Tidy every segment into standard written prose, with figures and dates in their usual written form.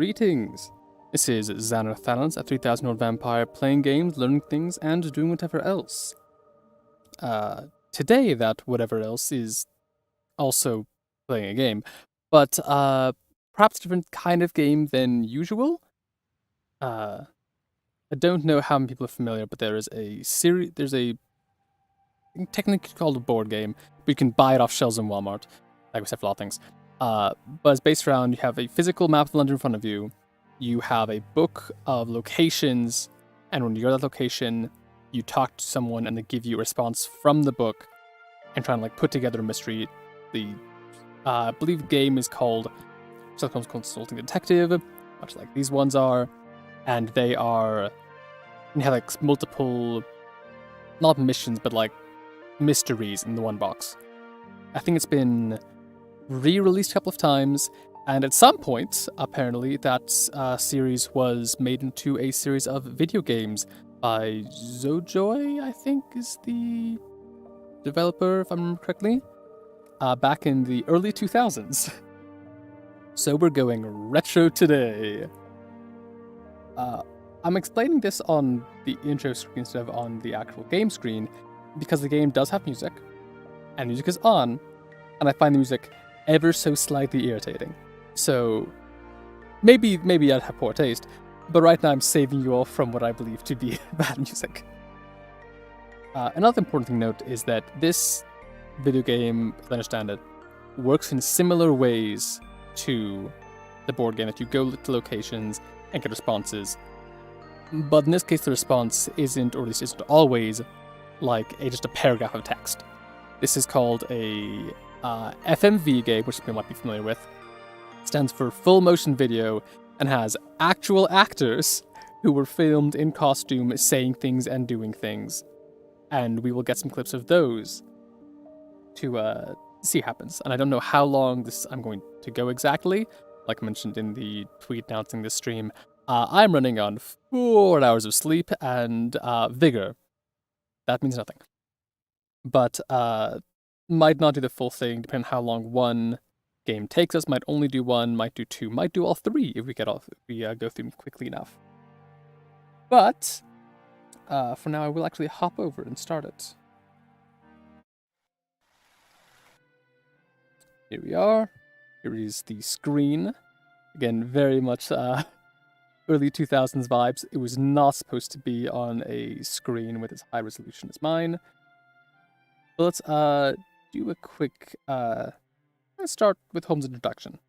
Greetings! This is Zanno Thanalis, a 3000-year-old vampire, playing games, learning things, and doing whatever else. Today that whatever else is also playing a game, but perhaps a different kind of game than usual. I don't know how many people are familiar, but there's a technically called a board game, but you can buy it off shelves in Walmart, like we said for a lot of things. But it's based around, you have a physical map of London in front of you, you have a book of locations, and when you go to that location, you talk to someone and they give you a response from the book and try and put together a mystery. I believe the game is called Sherlock Holmes Consulting Detective, much like these ones are, and they have multiple, not missions, but mysteries in the one box. I think it's been re-released a couple of times, and at some point, apparently, that series was made into a series of video games by Zojoi, I think is the developer, if I remember correctly, back in the early 2000s. So we're going retro today. I'm explaining this on the intro screen instead of on the actual game screen, because the game does have music, and music is on, and I find the music ever so slightly irritating. So maybe I'd have poor taste, but right now I'm saving you all from what I believe to be bad music. Another important thing to note is that this video game, as I understand it, works in similar ways to the board game, that you go to locations and get responses. But in this case, the response isn't, or at least isn't always, just a paragraph of text. This is called a FMV game, which you might be familiar with. It stands for full motion video and has actual actors who were filmed in costume saying things and doing things. And we will get some clips of those to see what happens. And I don't know how long I'm going to go exactly. Like I mentioned in the tweet announcing this stream, I'm running on 4 hours of sleep and vigor. That means nothing. But might not do the full thing, depending on how long one game takes us. Might only do one, might do two, might do all three if we go through them quickly enough. But for now, I will actually hop over and start it. Here we are. Here is the screen. Again, very much early 2000s vibes. It was not supposed to be on a screen with as high resolution as mine. But let's do a quick. Let's start with Holmes' introduction.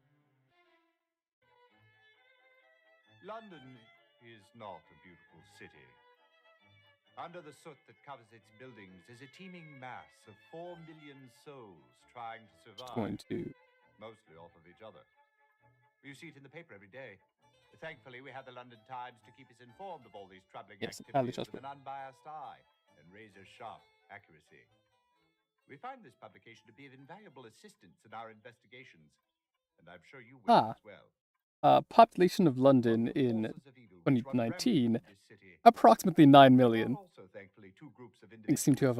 London is not a beautiful city. Under the soot that covers its buildings is a teeming mass of 4 million souls trying to survive. Mostly off of each other. You see it in the paper every day. Thankfully, we have the London Times to keep us informed of all these troubling activities with an unbiased eye and razor-sharp accuracy. We find this publication to be of invaluable assistance in our investigations, and I'm sure you will as well. Population of London in 2019, approximately 9 million. Things seem to have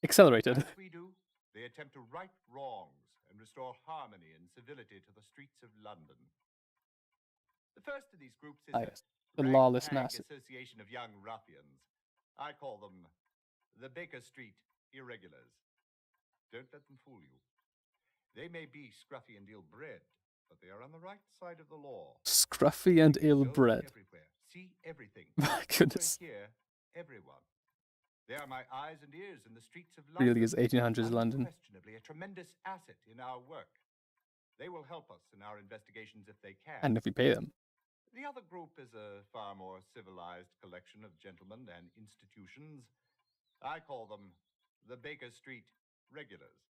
accelerated. As we do, they attempt to right wrongs and restore harmony and civility to the streets of London. The first of these groups is the lawless mass association of young ruffians. I call them the Baker Street Irregulars. Don't let them fool you. They may be scruffy and ill-bred, but they are on the right side of the law. Scruffy and ill-bred. Everywhere, see everything. My goodness. Hear everyone. They are my eyes and ears in the streets of London. Really is 1800s London. Unquestionably a tremendous asset in our work. They will help us in our investigations if they can. And if we pay them. The other group is a far more civilized collection of gentlemen and institutions. I call them the Baker Street Regulars.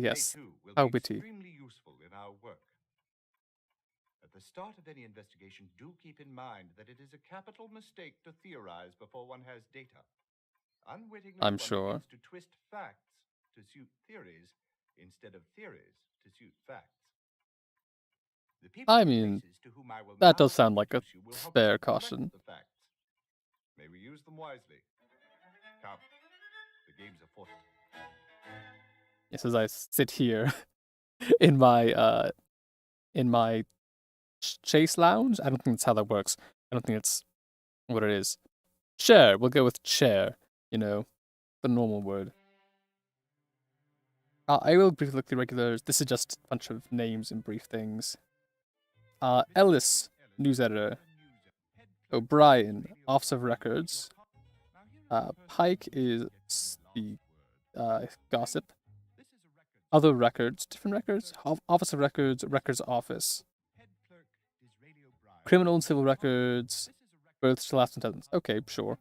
Yes. They too will How be witty. extremely useful in our work. At the start of any investigation, do keep in mind that it is a capital mistake to theorize before one has data. Unwittingly, I'm one sure. begins to twist facts to suit theories instead of theories to suit facts. The people I and mean, places to whom I will that now does sound like a introduce you will help us fair to collect caution. the facts. May we use them wisely. Come, the game's afoot. Yes, as I sit here in my Chase Lounge? I don't think that's how that works. I don't think it's what it is. Chair. We'll go with chair. You know, the normal word. I will briefly look at the regulars. This is just a bunch of names and brief things. Ellis, news editor. O'Brien, officer of records. Pike is the gossip. Other records, different records. Office of records, records office. Criminal and civil records. Births to last intelligence. Okay, sure.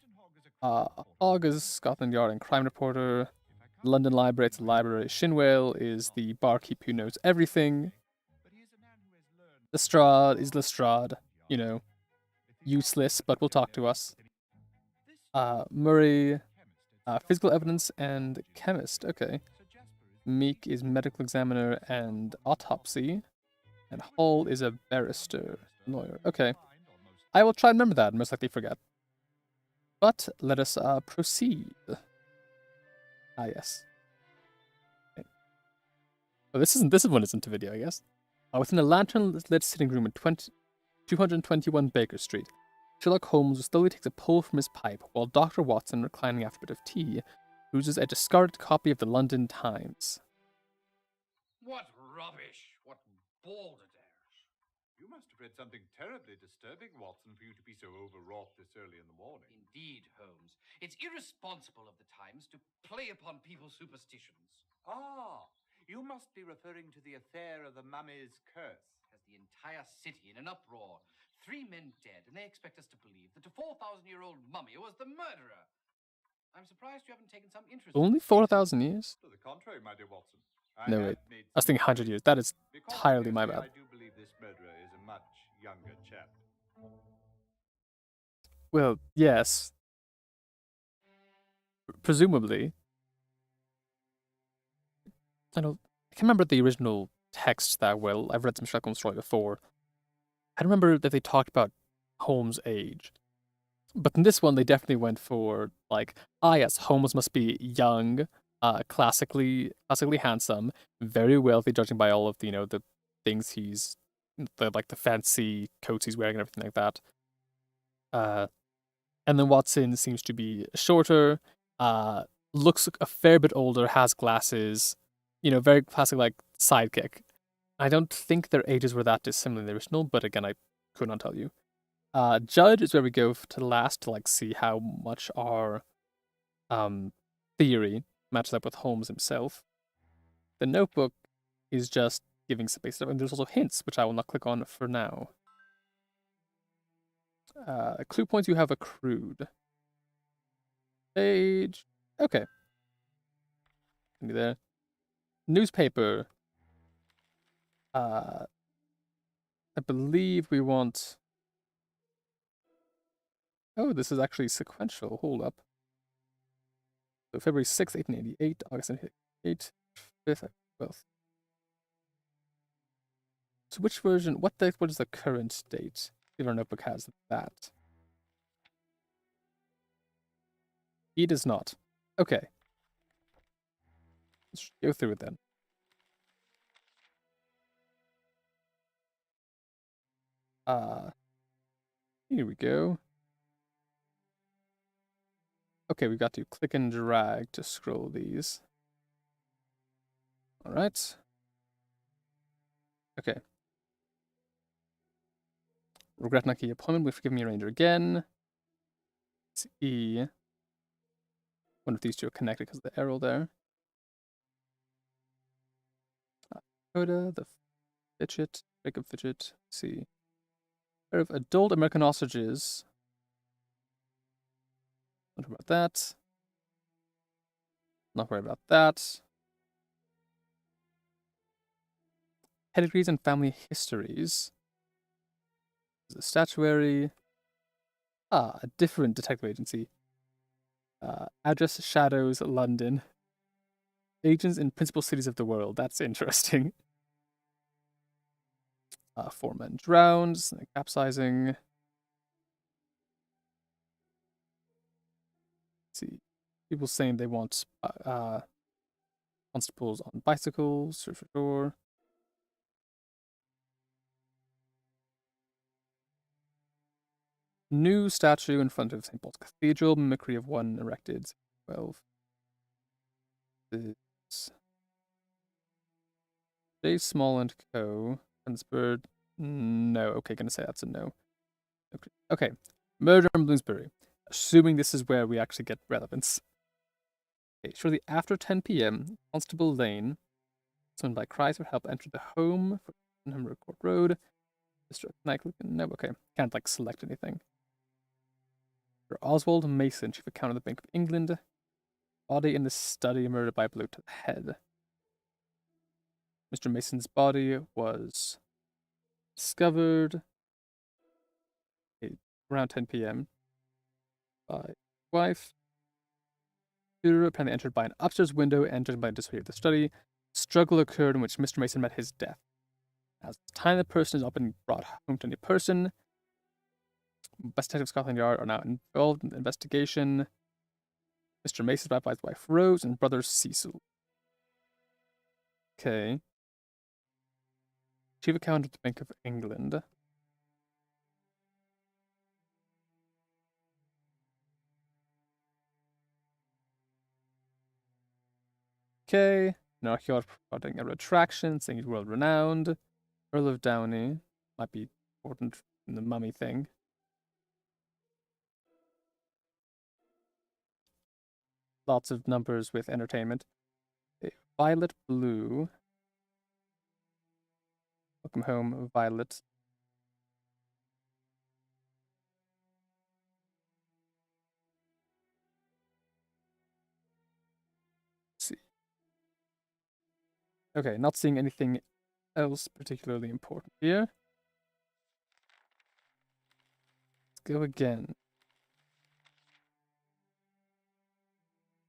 Hogg is Scotland Yard and crime reporter. London Library, it's a library. Shinwell is the barkeep who knows everything. Lestrade is Lestrade, you know, useless, but will talk to us. Murray, physical evidence and chemist, okay. Meek is medical examiner and autopsy. And Hall is a barrister, lawyer. Okay. I will try and remember that and most likely forget. But let us proceed. Yes. Okay. Oh, this one isn't a video, I guess. Within a lantern-lit sitting room at 221 Baker Street, Sherlock Holmes slowly takes a pull from his pipe while Dr. Watson, reclining after a bit of tea, uses a discarded copy of the London Times. What rubbish! What balderdash! You must have read something terribly disturbing, Watson, for you to be so overwrought this early in the morning. Indeed, Holmes. It's irresponsible of the Times to play upon people's superstitions. Ah, you must be referring to the affair of the mummy's curse. Has the entire city in an uproar. 3 men dead, and they expect us to believe that a 4,000-year-old mummy was the murderer. I'm surprised you haven't taken some interest. Only 4,000 years? To the contrary, my dear Watson. No, wait. I was thinking 100 years. That is entirely my bad. I do believe this murderer is a much younger chap. Well, yes. Presumably. I can't remember the original text that well. I've read some Sherlock Holmes story before. I remember that they talked about Holmes' age. But in this one, they definitely went for, like, yes, Holmes must be young, classically handsome, very wealthy, judging by all of the, the things the fancy coats he's wearing and everything like that. And then Watson seems to be shorter, looks a fair bit older, has glasses, very classic, like, sidekick. I don't think their ages were that dissimilar in the original, but again, I could not tell you. Judge is where we go to last to, like, see how much our theory matches up with Holmes himself. The notebook is just giving some basic stuff, and there's also hints, which I will not click on for now. Clue points you have accrued. Page. Okay. Be there. Newspaper. I believe we want... Oh, this is actually sequential. Hold up. So February 6th, 1888, August 1888, 5th, 12th. So which version, what is the current date? If our notebook has that. He does not. Okay. Let's go through it then. Here we go. Okay, we've got to click and drag to scroll these. All right. Okay. Regret not getting appointment. We've forgiven me Ranger again. It's E. Wonder if these two are connected because of the arrow there. Coda, the fidget, Jacob fidget. Let's see. Pair of adult American ostriches. Not worried about that. Not worried about that. Pedigrees and family histories. The statuary. A different detective agency. Address Shadows, London. Agents in principal cities of the world. That's interesting. 4 men drowned. Capsizing. Let's see. People saying they want constables on bicycles. For sure. new statue in front of St. Paul's Cathedral, mimicry of one erected 12. This J. Small and Co. Bird. No. Okay, gonna say that's a no. Okay. Murder in Bloomsbury. Assuming this is where we actually get relevance. Okay, shortly after 10 p.m., Constable Lane, summoned by cries for help, entered the home for Number Court Road. Mr. No, okay. Can't, select anything. For Oswald Mason, chief accountant of the Bank of England. Body in the study, murdered by a blow to the head. Mr. Mason's body was discovered around 10 p.m. by his wife. Shooter apparently entered by an upstairs window, entered by a display of the study. Struggle occurred in which Mr. Mason met his death. As the time the person has not been brought home to any person, Best Detective Scotland Yard are now involved in the investigation. Mr. Mason is by his wife Rose and brother Cecil. Okay. Chief accountant of the Bank of England. Okay. An archaeologist providing a retraction, saying he's world renowned. Earl of Downey. Might be important in the mummy thing. Lots of numbers with entertainment. Okay. Violet Blue. Welcome home, Violet. Let's see. Okay, not seeing anything else particularly important here. Let's go again.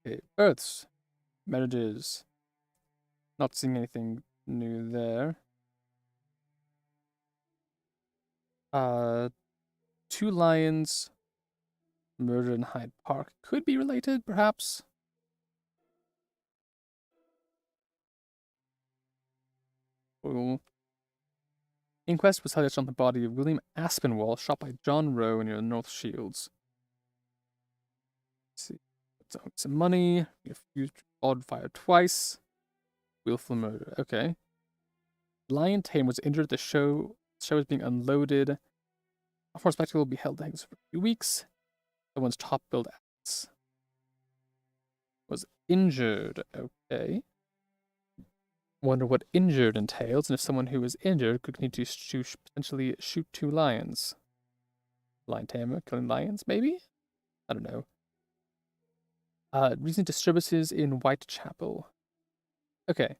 Okay, births. Marriages. Not seeing anything new there. Two lions. Murder in Hyde Park. Could be related, perhaps. Oh. Inquest was held on the body of William Aspinwall, shot by John Rowe near the North Shields. Let's see. Some money. Refused odd fire twice. Willful murder. Okay. Lion Tame was injured at the show. The show was being unloaded. A horse spectacle will be held for a few weeks. Someone's top billed acts was injured. Okay. Wonder what injured entails, and if someone who was injured could need to potentially shoot two lions. Lion tamer killing lions, maybe? I don't know. Recent disturbances in Whitechapel. Okay.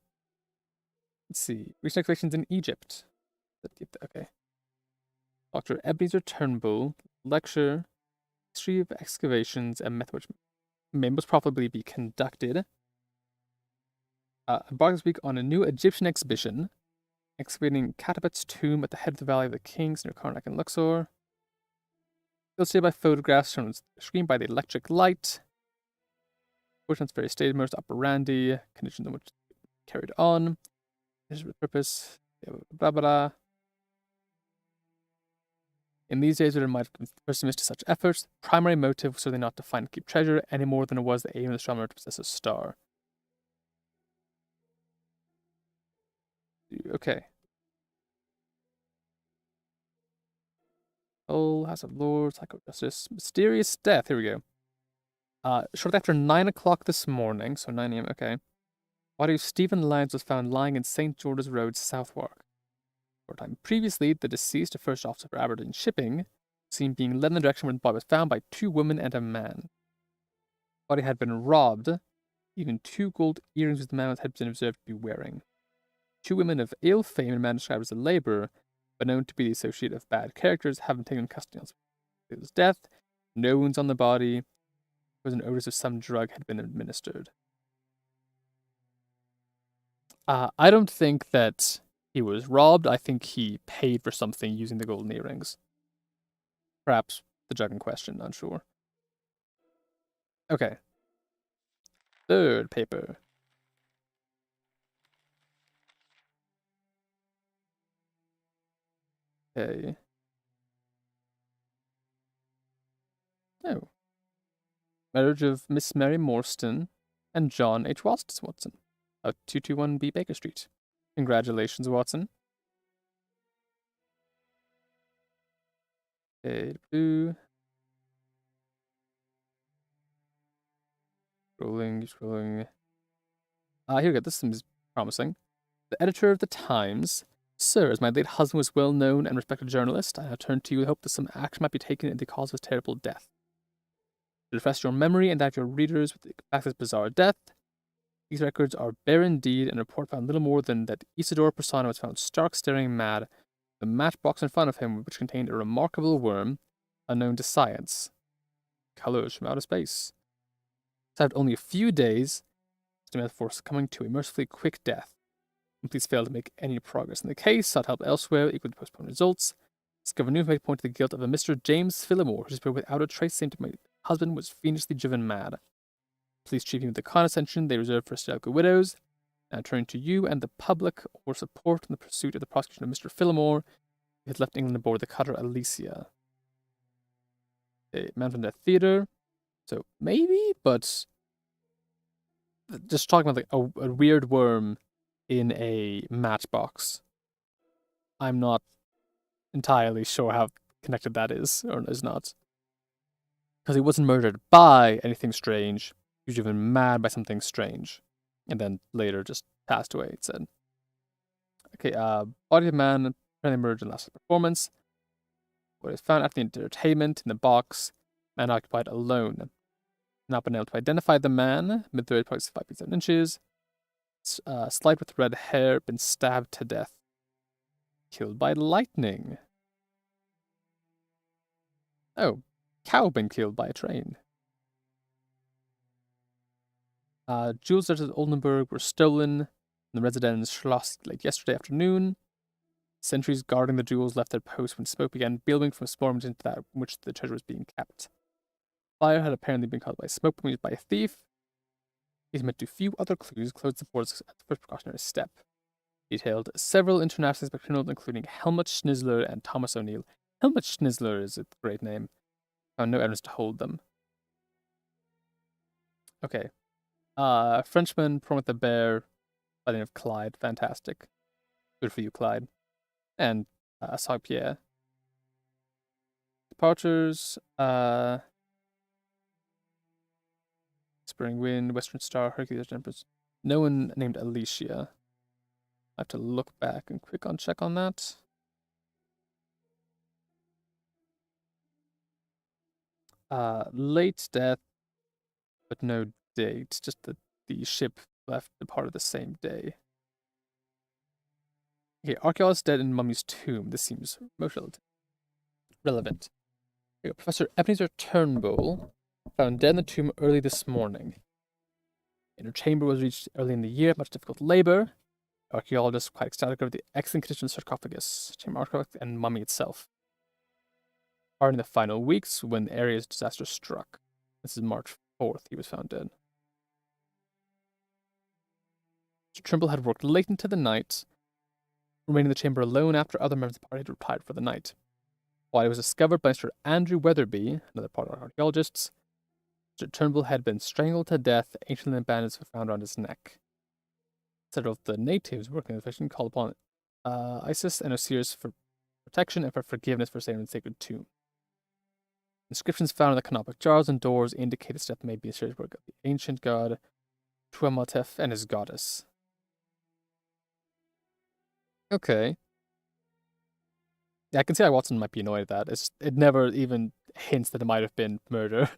Let's see. Recent excavations in Egypt. Okay. Dr. Ebenezer Turnbull, lecture, history of excavations and method which may most probably be conducted. Embarked this week on a new Egyptian exhibition, excavating Katebet's tomb at the head of the Valley of the Kings near Karnak and Luxor. Illustrated by photographs shown on the screen by the electric light. Portions various stage modes, operandi, conditions in which carried on. Here's the purpose. Blah, blah, blah. In these days, where it might have pursued to such efforts, the primary motive was certainly not to find and keep treasure any more than it was the aim of the astronomer to possess a star. Okay. Oh, House of Lords, High Court Justice, mysterious death. Here we go. Shortly after 9 o'clock this morning, so 9 a.m. Okay. Body of Stephen Lyons was found lying in St. George's Road, Southwark. For a time previously, the deceased, a first officer for Aberdeen Shipping, seen being led in the direction where the body was found by two women and a man. The body had been robbed. Even two gold earrings with the man had been observed to be wearing. Two women of ill fame and a man described as a labourer, but known to be the associate of bad characters, haven't taken custody on his death. No wounds on the body. There was an odor of some drug had been administered. I don't think that he was robbed. I think he paid for something using the golden earrings. Perhaps the drug in question, unsure. Okay. Third paper. Okay. Oh. Marriage of Miss Mary Morstan and John H. Watson of 221B Baker Street. Congratulations, Watson. Okay, blue. Scrolling. Here we go. This seems promising. The editor of the Times. Sir, as my late husband was well known and respected journalist, I now turn to you in hope that some action might be taken in the cause of his terrible death. To refresh your memory and that of your readers with the fact of his bizarre death, these records are bare indeed, and a report found little more than that Isidore Persano was found stark staring mad, the matchbox in front of him, which contained a remarkable worm, unknown to science. Colors from outer space. Survived only a few days, estimated for succumbing to a mercifully quick death. And please failed to make any progress in the case, sought help elsewhere, equal to postpone results. Discovered new information point to the guilt of a Mr. James Phillimore, who disappeared without a trace, seemed to my husband was fiendishly driven mad. Please treat me with the condescension they reserve for hysterical widows. Now turning to you and the public for support in the pursuit of the prosecution of Mr. Phillimore, who had left England aboard the cutter Alicia. A man from the theatre. So maybe, but just talking about like a weird worm in a matchbox. I'm not entirely sure how connected that is or is not. Because he wasn't murdered by anything strange. He was driven mad by something strange. And then later just passed away, it said. Okay, body of man apparently emerged in last performance. What is found after the entertainment in the box. Man occupied alone. Not been able to identify the man. Mid-30s, probably 5 feet 7 inches. Slight with red hair, been stabbed to death. Killed by lightning. Oh, cow been killed by a train. Jewels at Oldenburg were stolen from the residence Schloss late yesterday afternoon. Sentries guarding the jewels left their posts when smoke began billowing from a small room into that in which the treasure was being kept. Fire had apparently been caused by smoke used by a thief. He's met to few other clues, closed the boards at the first precautionary step. Detailed several international criminals, including Helmut Schnitzler and Thomas O'Neill. Helmut Schnitzler is a great name. Found no evidence to hold them. Okay. Frenchman, Prompt the Bear, by the name of Clyde. Fantastic. Good for you, Clyde. And Saint-Pierre. Departures, Spring Wind, Western Star, Hercules, Jumpers. No one named Alicia. I have to look back and quick on check on that. Late death, but no date. Just that the ship left departed the same day. Okay, archaeologist dead in mummy's tomb. This seems most relevant. Okay, Professor Ebenezer Turnbull found dead in the tomb early this morning. Inner chamber was reached early in the year, much difficult labor. Archaeologists were quite ecstatic over the excellent condition of the sarcophagus, chamber artifact, and mummy itself. Are in the final weeks when the area's disaster struck. This is March 4th, he was found dead. Mr. Trimble had worked late into the night, remaining in the chamber alone after other members of the party had retired for the night. While it was discovered by Mr. Andrew Weatherby, another part of archaeologists, Mr. Turnbull had been strangled to death, ancient bandits were found around his neck. Several of the natives working in the fiction called upon Isis and Osiris for protection and for forgiveness for saving the sacred tomb. Inscriptions found in the canopic jars and doors indicate this death may be a serious work of the ancient god Tuamotef and his goddess. Okay. Yeah, I can see why Watson might be annoyed at that. It never even hints that it might have been murder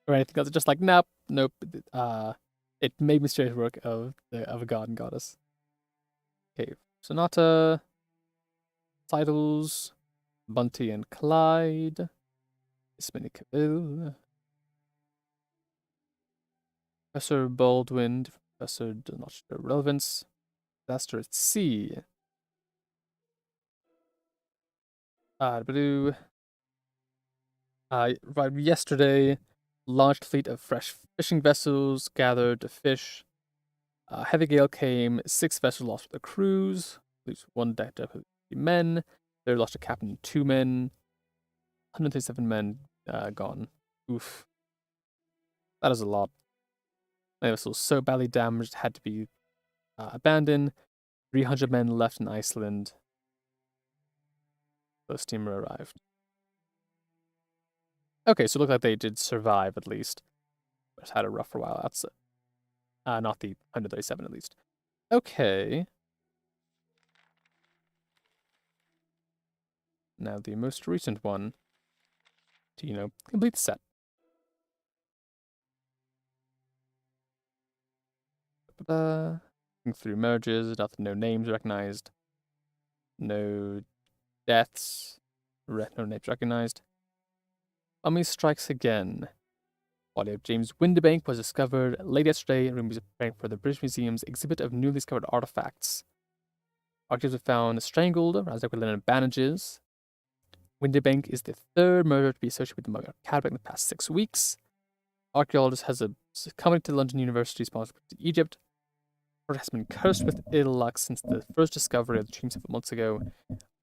or anything else. It's just like, nope. It may be mysterious work of a god and goddess. Okay, Sonata, titles, Bunty and Clyde, Ismini Cavill, Professor Baldwin, Professor not sure relevance, Disaster at Sea. Blue. Right, yesterday, launched fleet of fresh fishing vessels gathered to fish. Heavy gale came, 6 vessels lost the crews, at least 1 decked up men. They lost a captain and 2 men. 137 men gone. Oof. That is a lot. My vessel was so badly damaged, it had to be abandoned. 300 men left in Iceland. The steamer arrived. Okay, so it looked like they did survive at least. But had a rougher while. That's not the 137 at least. Okay. Now the most recent one to, complete the set. Looking through merges, nothing, no names recognized. No deaths. No names recognized. Mummy strikes again. Body of James Windibank was discovered late yesterday in rooms preparing for the British Museum's exhibit of newly discovered artifacts. Archives were found strangled around with linen bandages. Windibank is the third murder to be associated with the mummy Cadbury in the past 6 weeks. Archaeologist has coming to London University sponsored to Egypt. It has been cursed with ill luck since the first discovery of the tomb several months ago.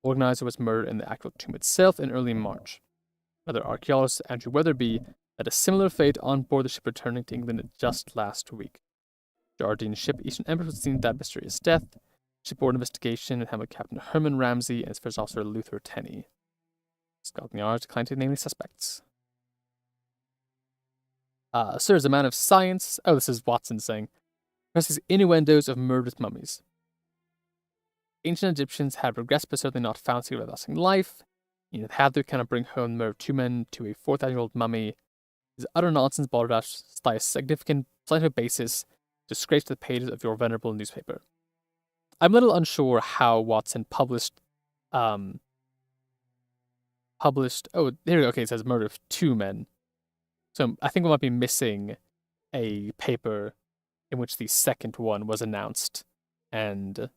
Organizer was murdered in the actual tomb itself in early March. Another archaeologist, Andrew Weatherby, had a similar fate on board the ship returning to England just last week. Jardine ship Eastern Empress was seen that mysterious death. Shipboard investigation and handled Captain Herman Ramsey and his first officer Luther Tenney. Scotland Yard declined to name any suspects. Sir, as a man of science. Oh, this is Watson saying. Presses innuendos of murder with mummies. Ancient Egyptians had regressed but certainly not found secret of lasting life. Had to kind of bring home the murder of 2 men to a 4,000-year-old mummy is utter nonsense brought out by a significant scientific basis to scrape the pages of your venerable newspaper. I'm a little unsure how Watson published. Oh, there we go. Okay, it says murder of 2 men. So I think we might be missing a paper in which the second one was announced, and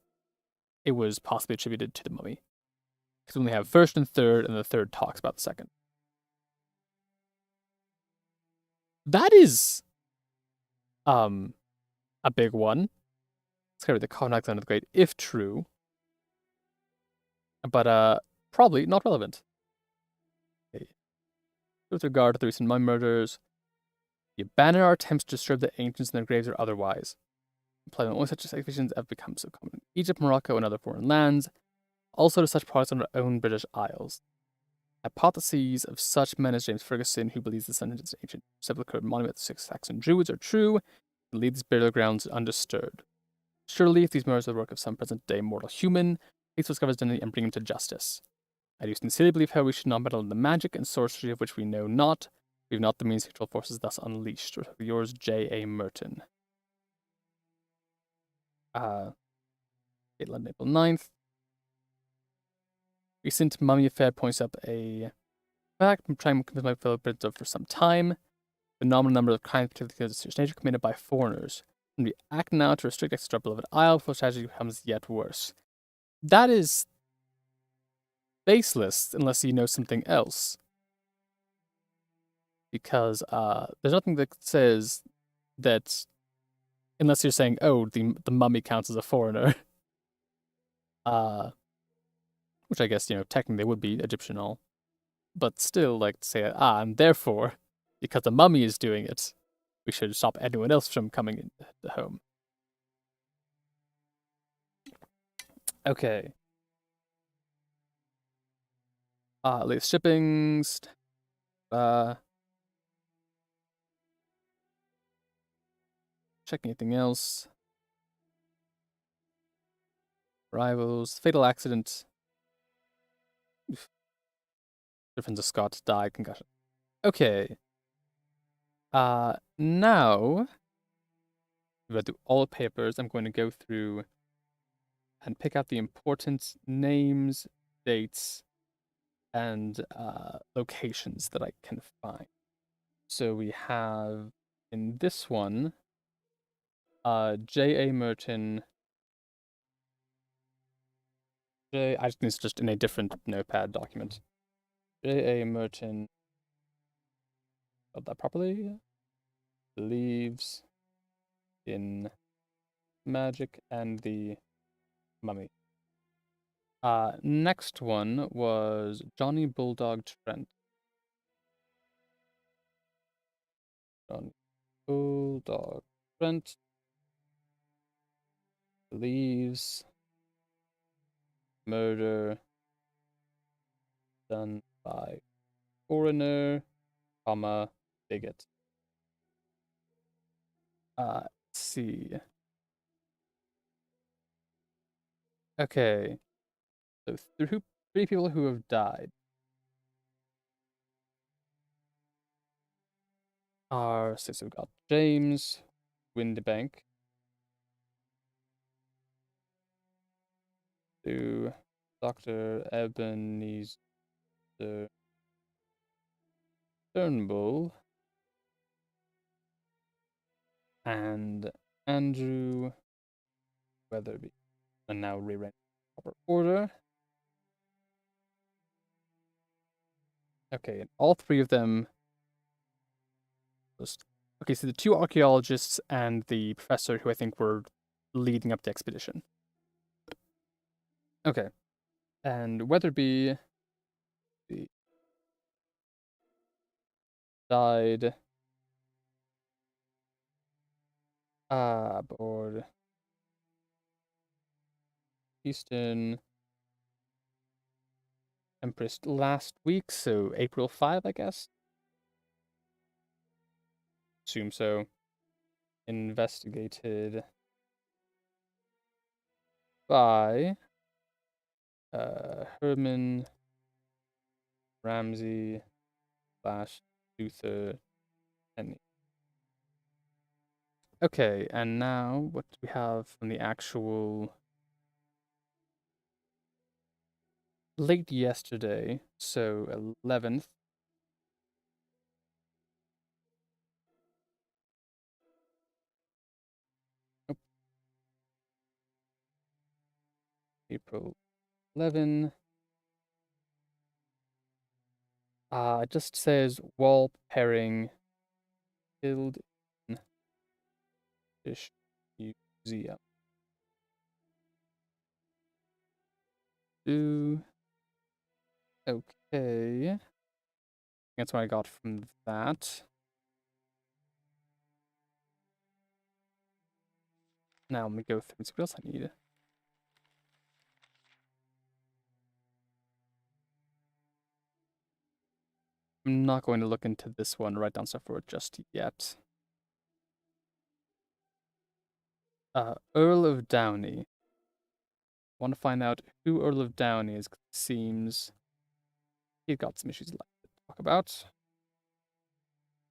it was possibly attributed to the mummy. Because we only have first and third, and the third talks about the second. That is a big one. It's gotta be the contact of the great, if true. But probably not relevant. Okay. With regard to the recent mummy murders, we abandon our attempts to disturb the ancients in their graves or otherwise. Implying only such excavations have become so common in Egypt, Morocco, and other foreign lands, also to such products on our own British Isles. Hypotheses of such men as James Ferguson, who believes the Sun's ancient sepulchre monument of the 6 Saxon Druids, are true, and leave these burial grounds undisturbed. Surely, if these murders are the work of some present-day mortal human, please discover his identity and bring him to justice. I do sincerely believe, however, we should not meddle in the magic and sorcery of which we know not. We have not the means to control forces thus unleashed. Yours, J.A. Merton. London, April 9th. Recent mummy affair points up a fact I'm trying to convince my fellow Brits of for some time. Phenomenal number of crimes, particularly of serious nature, committed by foreigners. And we act now to restrict access to our beloved isle before tragedy becomes yet worse. That is baseless unless you know something else. Because there's nothing that says that, unless you're saying, oh, the mummy counts as a foreigner. Which I guess, technically they would be Egyptian all. But still, like, to say, and therefore, because the mummy is doing it, we should stop anyone else from coming into the home. Okay. Latest shippings. Check anything else. Arrivals. Fatal accident. Oof. Difference of Scott died. Concussion. Okay. Now, we've read through all the papers. I'm going to go through and pick out the important names, dates, and locations that I can find. So we have in this one, J.A. Merton. I think it's just in a different notepad document. J.A. Merton. Spelled that properly? Believes in magic and the mummy. Next one was Johnny Bulldog Trent. on Bulldog Brent believes murder done by foreigner, comma, bigot. Let's see. Okay. So three people who have died are, so we've got James Windibank, to Dr. Ebenezer Turnbull, and Andrew Weatherby. And now rearrange proper order. Okay, and all three of them. Okay, so the two archaeologists and the professor who I think were leading up the expedition. Okay, and Weatherby died aboard Houston Empress last week, so April 5, I guess. Assume so. Investigated by Herman Ramsey / Luther Henry. Okay, and now what do we have from the actual late yesterday, so 11th. April 11. It just says Wall Herring killed in British Museum. Okay. That's what I got from that. Now let me go through and see what else I need. I'm not going to look into this one, write down stuff for it just yet. Earl of Downey. Want to find out who Earl of Downey is. Seems he's got some issues left to talk about.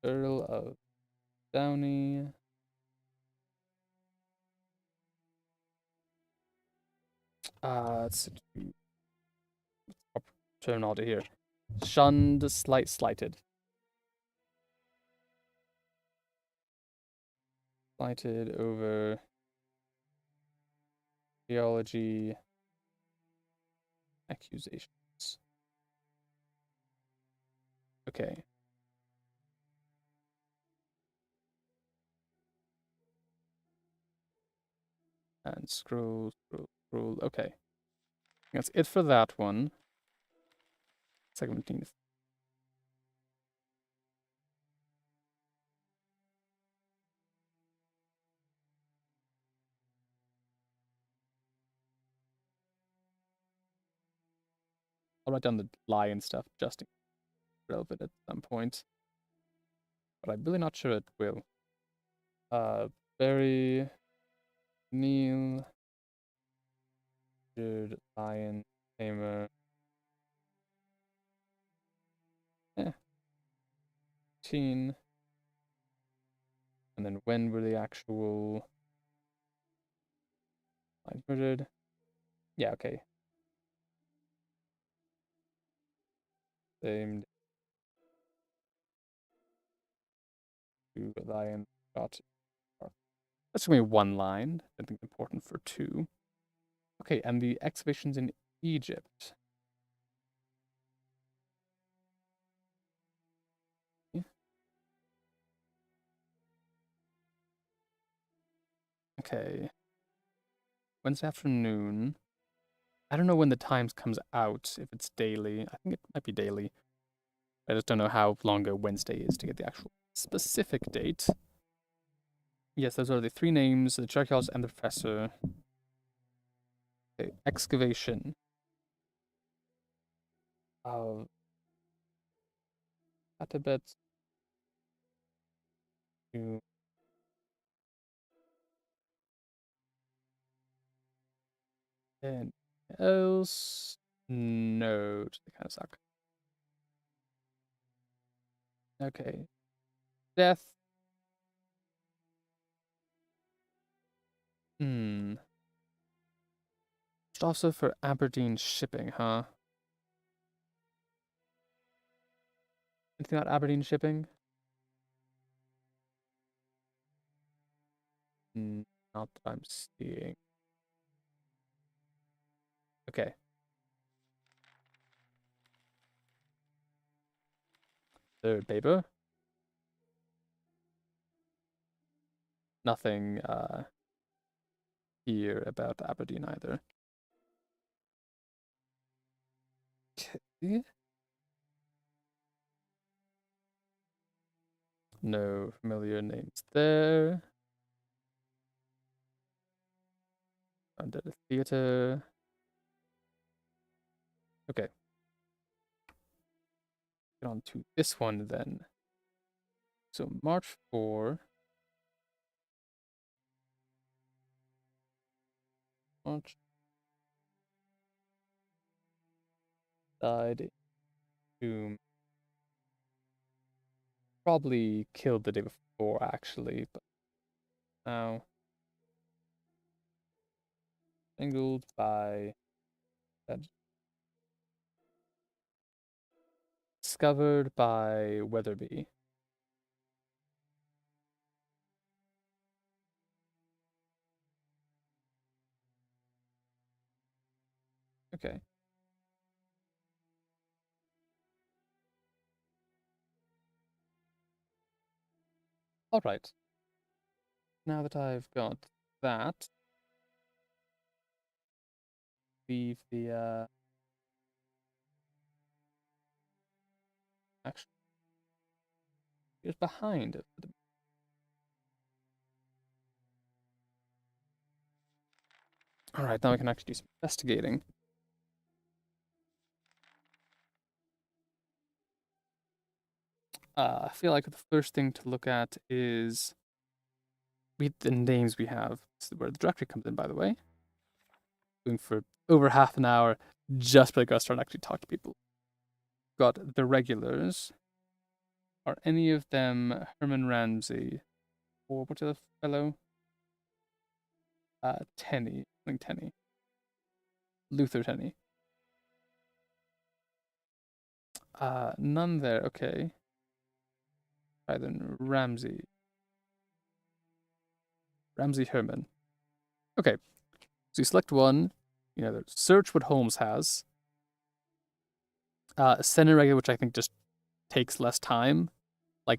Earl of Downey. Let's see. Proper terminology here. Shunned, slighted. Slighted over theology accusations. Okay. And scroll. Okay. That's it for that one. 17th. I'll write down the lie and stuff just to be relevant at some point. But I'm really not sure it will. Barry, Neil, Richard, Lion, Tamer. Yeah. Teen. And then when were the actual lines murdered? Yeah, okay. Same to Lion got. That's gonna be one line. I think important for two. Okay, and the excavations in Egypt. Yeah. Okay. Wednesday afternoon. I don't know when the Times comes out, if it's daily. I think it might be daily. I just don't know how long a Wednesday is to get the actual specific date. Yes, those are the three names, the archaeologist and the professor. Okay, excavation of Atibet to and else. No, they kind of suck. Okay, death. Also for Aberdeen shipping, huh? Anything about Aberdeen shipping? Not that I'm seeing. Okay. Third paper. Nothing here about Aberdeen either. Okay. No familiar names there. Under the theater. Okay. Get on to this one then. So March 4. March died. Tomb. Probably killed the day before actually, but now strangled by that discovered by Weatherby. Okay. All right. Now that I've got that, leave the actually just behind it. All right, now I can actually do some investigating. I feel like the first thing to look at is read the names we have. This is where the directory comes in, by the way. Going for over half an hour just for the go start and actually talk to people. Got the regulars. Are any of them Herman Ramsey or what's the other fellow? Tenney. I think Tenney. Luther Tenney. None there. Okay. Right then, Ramsey Herman. Okay. So you select one. You know, search what Holmes has. Send irregular, which I think just takes less time. Like,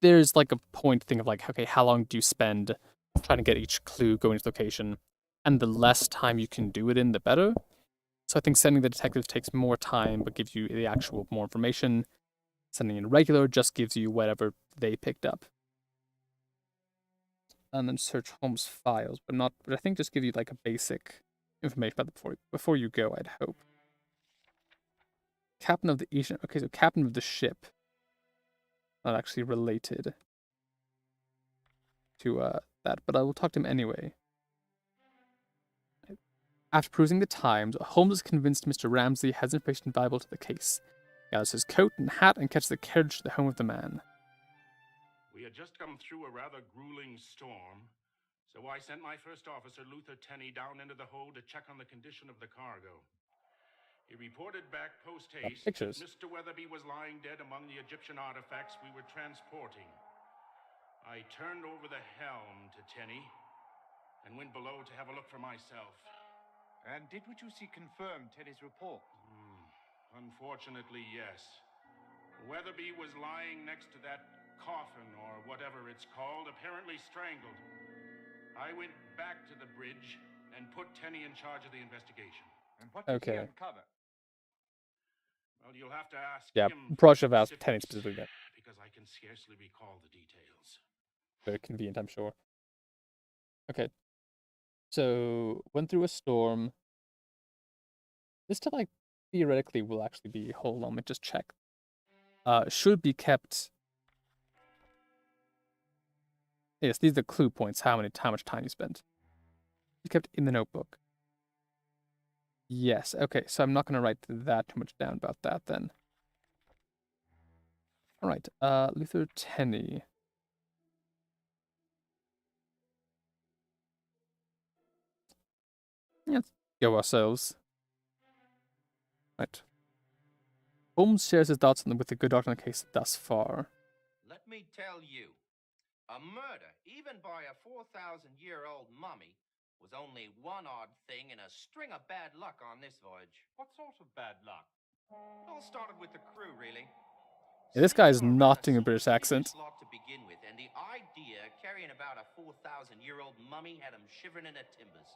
there's like a point thing of like, okay, how long do you spend trying to get each clue going to the location? And the less time you can do it in, the better. So I think sending the detective takes more time, but gives you the actual more information. Sending in regular just gives you whatever they picked up. And then search Holmes files, but I think just give you like a basic information about it before you go, I'd hope. Captain of the Asian. Okay, so captain of the ship. Not actually related to that, but I will talk to him anyway. After perusing the Times, Holmes is convinced Mr. Ramsey has information valuable to the case. He gathers his coat and hat and catches the carriage to the home of the man. We had just come through a rather grueling storm, so I sent my first officer, Luther Tenney, down into the hold to check on the condition of the cargo. He reported back post-haste that Mr. Weatherby was lying dead among the Egyptian artifacts we were transporting. I turned over the helm to Tenney and went below to have a look for myself. And did what you see confirm Teddy's report? Unfortunately, yes. Weatherby was lying next to that coffin, or whatever it's called, apparently strangled. I went back to the bridge and put Tenney in charge of the investigation. And what did he uncover? Well, you'll have to ask Yeah, him. probably should have asked Tenny specifically then. Because I can scarcely recall the details. Very convenient, I'm sure. Okay. So, went through a storm. This stuff, like, theoretically will actually be, hold on, let me just check. Should be kept. Yes, these are the clue points, how much time you spent. Be kept in the notebook. Yes, okay, so I'm not gonna write that too much down about that then. Alright, Luther Tenney. Let's go ourselves. Right. Holmes shares his thoughts with the good doctor on the case thus far. Let me tell you, a murder, even by a 4,000-year-old mummy, was only one odd thing in a string of bad luck on this voyage. What sort of bad luck? It all started with the crew, really. Yeah, this guy is Sleeping not around doing a British accent. serious lot to begin with, and the idea carrying about a 4,000-year-old mummy had him shivering in the timbers.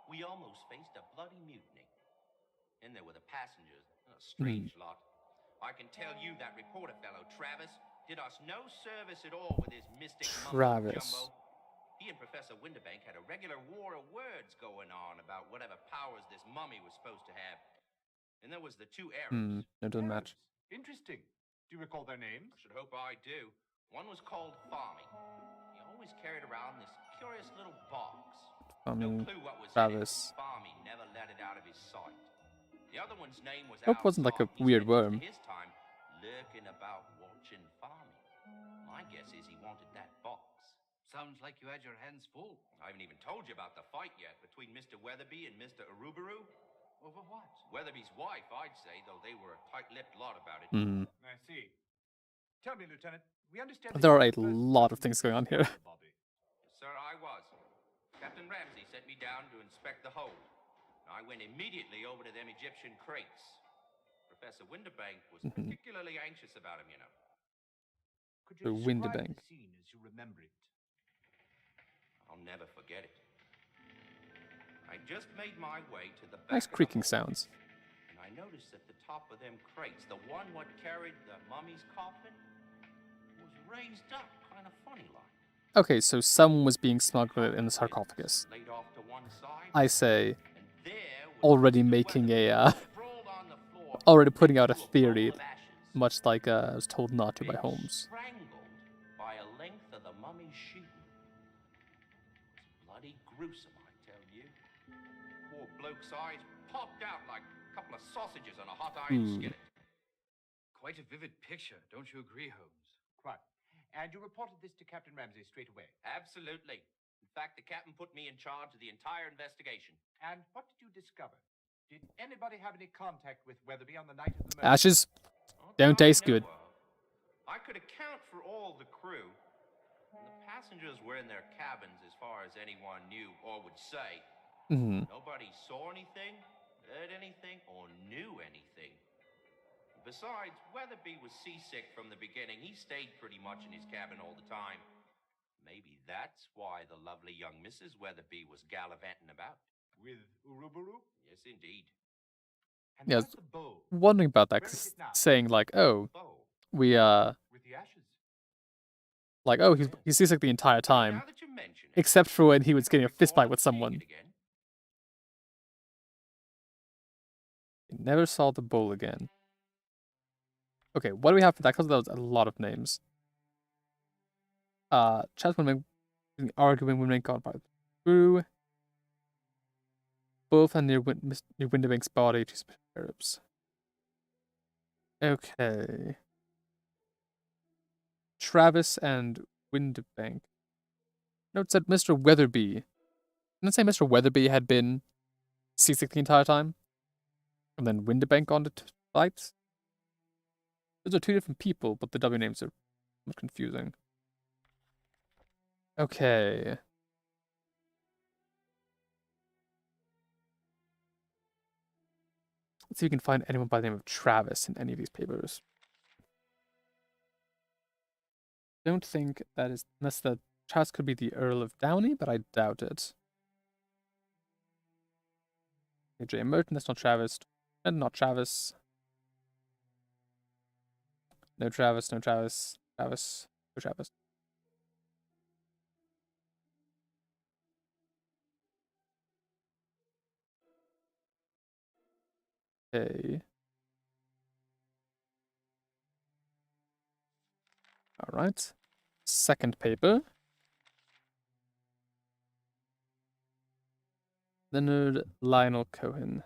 We almost faced a bloody mutiny. And there were the passengers, a strange lot. I can tell you that reporter fellow, Travis, did us no service at all with his mystic mumbo jumbo. He and Professor Winterbank had a regular war of words going on about whatever powers this mummy was supposed to have. And there was the two Arabs. That doesn't match. Interesting. Do you recall their names? I should hope I do. One was called Farmy. He always carried around this curious little box. No clue what was Travis. in it. Farmy never let it out of his sight. The other one's name was Hope it wasn't like a weird worm. His time lurking about watching Farmy. My guess is he wanted that box. Sounds like you had your hands full. I haven't even told you about the fight yet between Mr. Weatherby and Mr. Arubaru. Over what? Weatherby's wife, I'd say, though they were a tight-lipped lot about it. I see. Tell me, Lieutenant, we understand There are a lot of things going on here. Yes, sir, I was. Captain Ramsey sent me down to inspect the hold. I went immediately over to them Egyptian crates. Professor Winterbank was particularly anxious about him, you know. Could you describe Winterbank. the scene as you remember it? I'll never forget it. I just made my way to the back Nice of the creaking hold, sounds. and I noticed at the top of them crates, the one what carried the mummy's coffin was raised up kind of funny like. Okay, so someone was being smuggled in the sarcophagus. Laid off to one side, I say, and there was already Mr. making Weatherby, a, sprawled on the floor, already putting out a next to theory, ball of ashes. much like I was told not to by Been Holmes. strangled by a length of the mummy's sheeting. It's bloody gruesome, I tell you. Poor bloke's eyes popped out like a couple of sausages on a hot iron skillet. Quite a vivid picture, don't you agree, Holmes? Quite. And you reported this to Captain Ramsey straight away? Absolutely. In fact, the captain put me in charge of the entire investigation. And what did you discover? Did anybody have any contact with Weatherby on the night of the murder? Ashes Not don't that I taste know good. of. I could account for all the crew. And the passengers were in their cabins as far as anyone knew or would say. Nobody saw anything, heard anything, or knew anything. Besides, Weatherby was seasick from the beginning. He stayed pretty much in his cabin all the time. Maybe that's why the lovely young Mrs. Weatherby was gallivanting about. With Uruburu? Yes, indeed. And Yeah, where's the bowl? wondering about that, Where is 'cause it now? saying like, oh, Oh, we With the ashes? like, oh, he's seasick the entire time, now that you mention it, except for when he was getting a recall fist fight with seeing someone. it again. He never saw the bull again. Okay, what do we have for that? Because that was a lot of names. Chaz women arguing women gone by through. Both and near Winterbank's body to Arabs. Okay. Travis and Winterbank. No, it said Mr. Weatherby. Didn't it say Mr. Weatherby had been seasick the entire time? And then Winterbank on the fight? Those are two different people, but the W names are confusing. Okay. Let's see if we can find anyone by the name of Travis in any of these papers. Don't think that is, unless the Travis could be the Earl of Downey, but I doubt it. AJ Merton, that's not Travis, and not Travis. No Travis, no Travis. Travis, no Travis. Okay. Alright. Second paper. Leonard Lionel Cohen.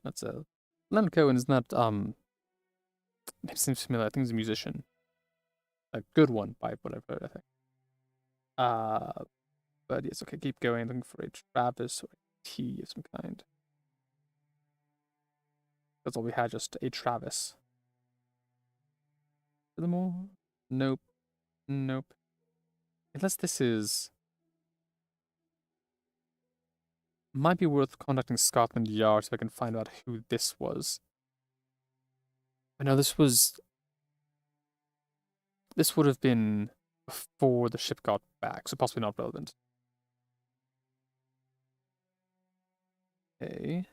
That's a Leonard Cohen is not it seems familiar. I think he's a musician. A good one by what I've heard, I think. But yes, okay, keep going. Looking for a Travis or a T of some kind. That's all we had, just a Travis. Furthermore, nope, nope. Unless this is... Might be worth contacting Scotland Yard so I can find out who this was. I know this was... This would have been before the ship got back, so possibly not relevant. Okay.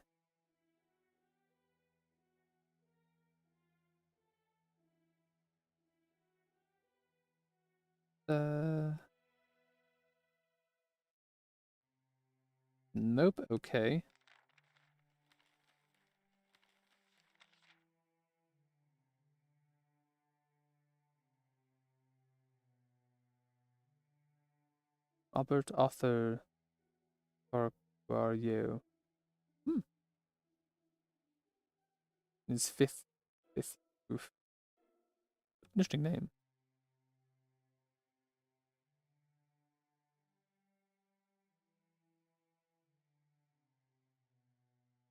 Nope, okay. Robert Arthur Barguario. His fifth proof. Interesting name.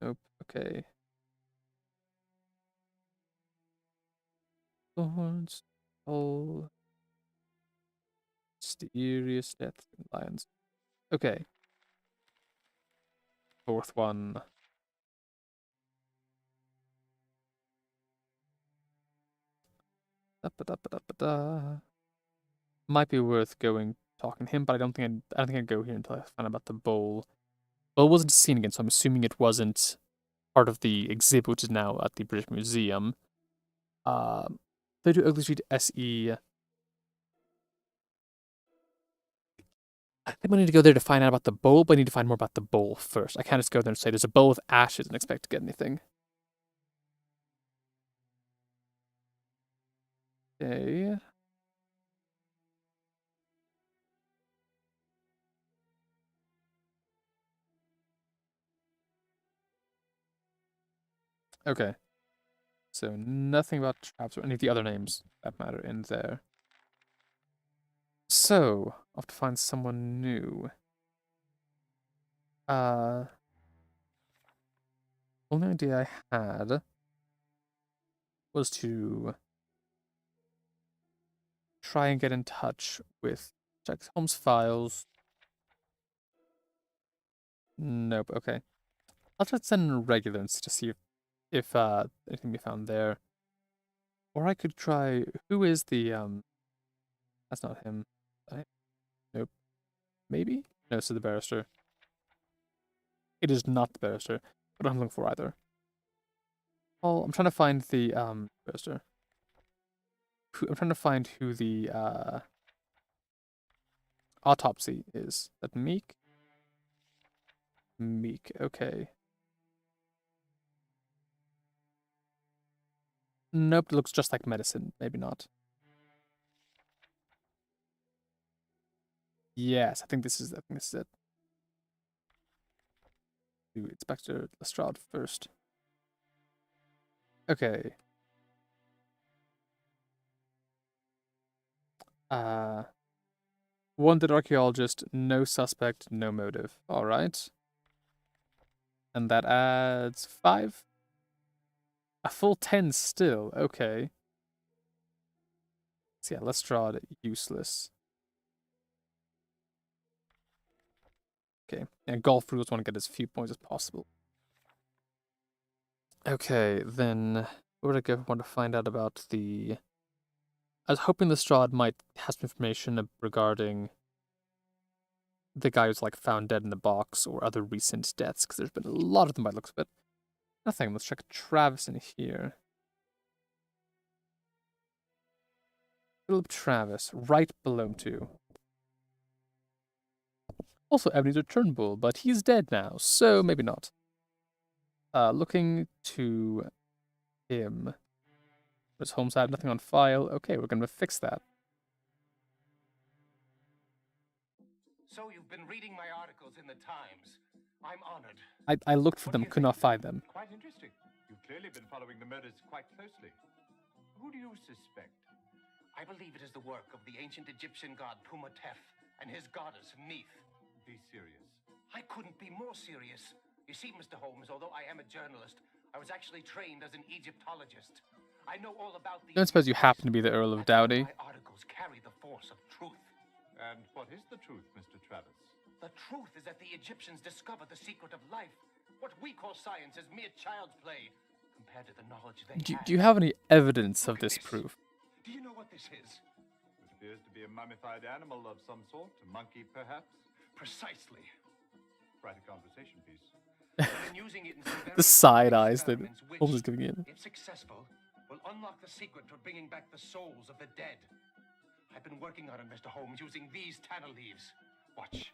Nope, okay. Thorns, Hole, Mysterious Death in Lions. Okay. Fourth one. Da-ba-da-ba-da-ba-da. Might be worth going talking to him, but I don't think I'd go here until I find out about the bowl. Well, it wasn't seen again, so I'm assuming it wasn't part of the exhibit, which is now at the British Museum. 32 Oakley Street, SE. I think I need to go there to find out about the bowl, but I need to find more about the bowl first. I can't just go there and say there's a bowl with ashes and expect to get anything. Okay. Okay. So nothing about traps or any of the other names that matter in there. So, I'll have to find someone new. Only idea I had was to try and get in touch with Sherlock Holmes files. Nope, okay. I'll try to send regulars to see if anything can be found there. Or I could try, who is the, that's not him. Nope. Maybe? No, it's the barrister. It is not the barrister. What I'm looking for either. Oh, I'm trying to find the, barrister. I'm trying to find who the, autopsy is. That Meek? Meek, okay. Nope, it looks just like medicine. Maybe not. Yes, I think this is it. Do Inspector Lestrade first. Okay. Wounded archaeologist, no suspect, no motive. Alright. And that adds 5. A full 10 still. Okay. So yeah, Lestrade, useless. Okay. And golf rules want to get as few points as possible. Okay, then where would I go? I want to find out about the... I was hoping Lestrade might have some information regarding the guy who's like found dead in the box or other recent deaths, because there's been a lot of them by the looks of it. Nothing. Let's check Travis in here. Philip Travis, right below him too. Also, Ebenezer Turnbull, but he's dead now, so maybe not. Looking to him. Does Holmes have nothing on file? Okay, we're gonna fix that. So you've been reading my articles in the Times. I'm honored. I looked for them, could not find them. Quite interesting. You've clearly been following the murders quite closely. Who do you suspect? I believe it is the work of the ancient Egyptian god Pumatef and his goddess Neith. Be serious. I couldn't be more serious. You see, Mr. Holmes, although I am a journalist, I was actually trained as an Egyptologist. I know all about the... Don't suppose you happen to be the Earl of Doughty? My articles carry the force of truth. And what is the truth, Mr. Travis? The truth is that the Egyptians discovered the secret of life. What we call science is mere child's play compared to the knowledge they had. Do you have any evidence of Look at this proof? Do you know what this is? It appears to be a mummified animal of some sort, a monkey perhaps. Precisely. Write a conversation piece. I've been using it in some very The side important eyes that experiments which, Holmes is giving him. if successful, will unlock the secret to bringing back the souls of the dead. I've been working on it, Mr. Holmes, using these tanner leaves. Watch.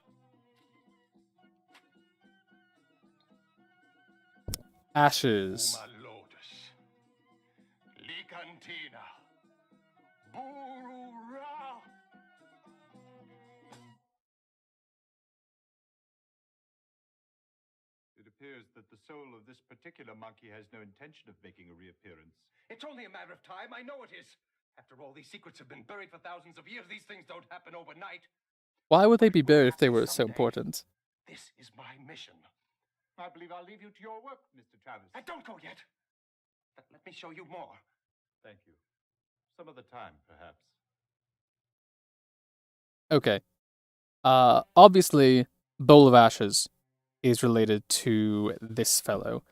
Ashes. Uma lotus. Licantina. Burura. It appears that the soul of this particular monkey has no intention of making a reappearance. It's only a matter of time. I know it is. After all, these secrets have been buried for thousands of years. These things don't happen overnight. Why would they be buried if they were so important? This is my mission. I believe I'll leave you to your work, Mr. Travis. And don't go yet. But let me show you more. Thank you. Some other time, perhaps. Okay. Obviously, Bowl of Ashes is related to this fellow.